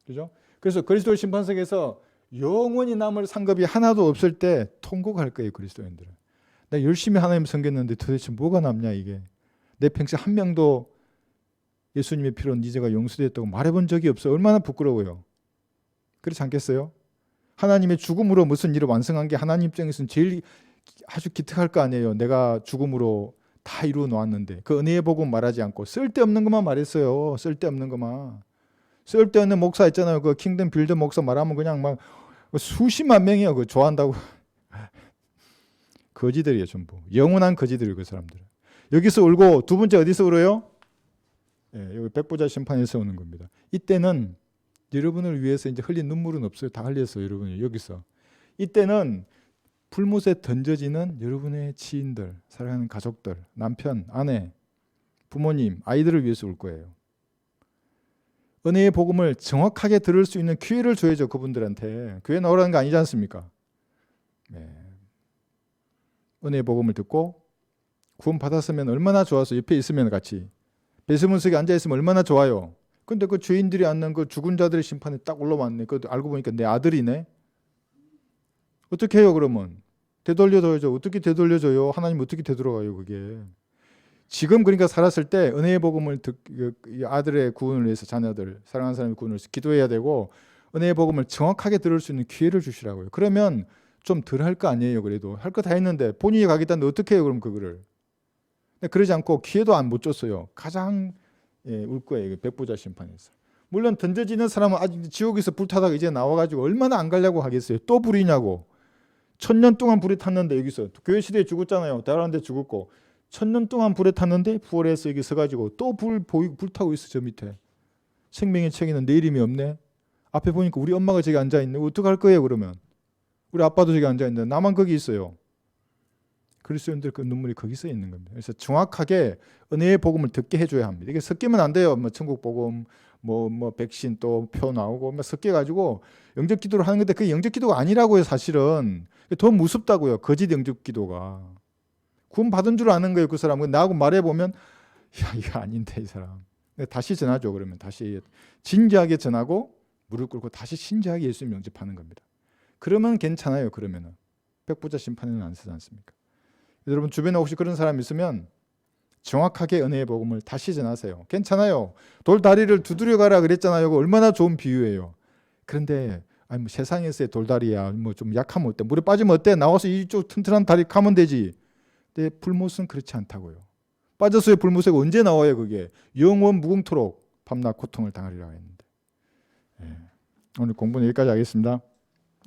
그죠? 그래서 그리스도 심판석에서 영원히 남을 상급이 하나도 없을 때 통곡할 거예요. 그리스도인들은. 내가 열심히 하나님 섬겼는데 도대체 뭐가 남냐 이게. 내 평생 한 명도 예수님의 피로 네 죄가 용서됐다고 말해본 적이 없어. 얼마나 부끄러워요. 그렇지 않겠어요? 하나님의 죽음으로 무슨 일을 완성한 게 하나님 입장에서는 제일 아주 기특할 거 아니에요. 내가 죽음으로 다 이루어 놓았는데 그 은혜의 복음 말하지 않고 쓸데없는 것만 말했어요. 쓸데없는 것만. 쓸데없는 목사 있잖아요. 그 킹덤 빌더 목사 말하면 그냥 막 수십만 명이요. 그 좋아한다고. 거지들이에요, 전부. 영원한 거지들이에요, 그 사람들은. 여기서 울고 두 번째 어디서 울어요? 여기 백보자 심판에서 오는 겁니다. 이때는 여러분을 위해서 이제 흘린 눈물은 없어요. 다 흘렸어요, 여러분이 여기서. 이때는 불못에 던져지는 여러분의 지인들, 사랑하는 가족들, 남편, 아내, 부모님, 아이들을 위해서 울 거예요. 은혜의 복음을 정확하게 들을 수 있는 기회를 줘야죠, 그분들한테. 교회 나오라는 거 아니지 않습니까? 은혜의 복음을 듣고 구원 받았으면 얼마나 좋아서 옆에 있으면 같이 배수문석에 앉아 있으면 얼마나 좋아요. 근데 그 죄인들이 앉는 그 죽은 자들의 심판에 딱 올라왔네. 그 알고 보니까 내 아들이네. 어떻게 해요 그러면? 되돌려줘야죠. 어떻게 되돌려줘요? 하나님 어떻게 되돌아가요 그게? 지금 그러니까 살았을 때 은혜의 복음을 아들의 구원을 위해서 자녀들, 사랑하는 사람의 구원을 위해서 기도해야 되고 은혜의 복음을 정확하게 들을 수 있는 기회를 주시라고요. 그러면 좀 덜 할 거 아니에요. 그래도 할 거 다 했는데 본인이 가겠다는데 어떻게 해요 그럼 그거를? 그러지 않고 기회도 안 못 줬어요. 가장 울 거예요. 백보자 심판에서. 물론 던져지는 사람은 아직 지옥에서 불타다가 이제 나와가지고 얼마나 안 가려고 하겠어요. 또 불이냐고. 1000년 동안 불에 탔는데 여기서 교회 시대에 죽었잖아요. 다른 데 죽었고 1000년 동안 불에 탔는데 부활해서 여기 서가지고 또 불타고 있어 저 밑에. 생명의 책에는 내 이름이 없네. 앞에 보니까 우리 엄마가 저기 앉아있네. 어떡할 거예요 그러면? 우리 아빠도 저기 앉아있는데 나만 거기 있어요. 그리스도인들 그 눈물이 거기서 있는 겁니다. 그래서 정확하게 은혜의 복음을 듣게 해줘야 합니다. 이게 섞이면 안 돼요. 뭐 천국 복음, 뭐 백신 또 표 나오고 막 섞여가지고 영접 기도를 하는 건데 그게 영접 기도가 아니라고요. 사실은 더 무섭다고요. 거짓 영접 기도가. 구원 받은 줄 아는 거예요. 그 사람은 나하고 말해 보면 야 이거 아닌데 이 사람. 다시 전하죠. 그러면 다시 진지하게 전하고 무릎 꿇고 다시 신지하게 예수님 영접하는 겁니다. 그러면 괜찮아요. 그러면은 백보자 심판에는 안 쓰지 않습니까? 여러분 주변에 혹시 그런 사람 있으면 정확하게 은혜의 복음을 다시 전하세요. 괜찮아요. 돌다리를 두드려 가라 그랬잖아요. 얼마나 좋은 비유예요. 그런데 아니 뭐 세상에서의 돌다리야. 뭐 좀 약하면 어때? 물에 빠지면 어때? 나와서 이쪽 튼튼한 다리 가면 되지. 근데 불못은 그렇지 않다고요. 빠져서의 불못에 언제 나와요 그게? 영원 무궁토록 밤낮 고통을 당하리라 했는데. 오늘 공부는 여기까지 하겠습니다.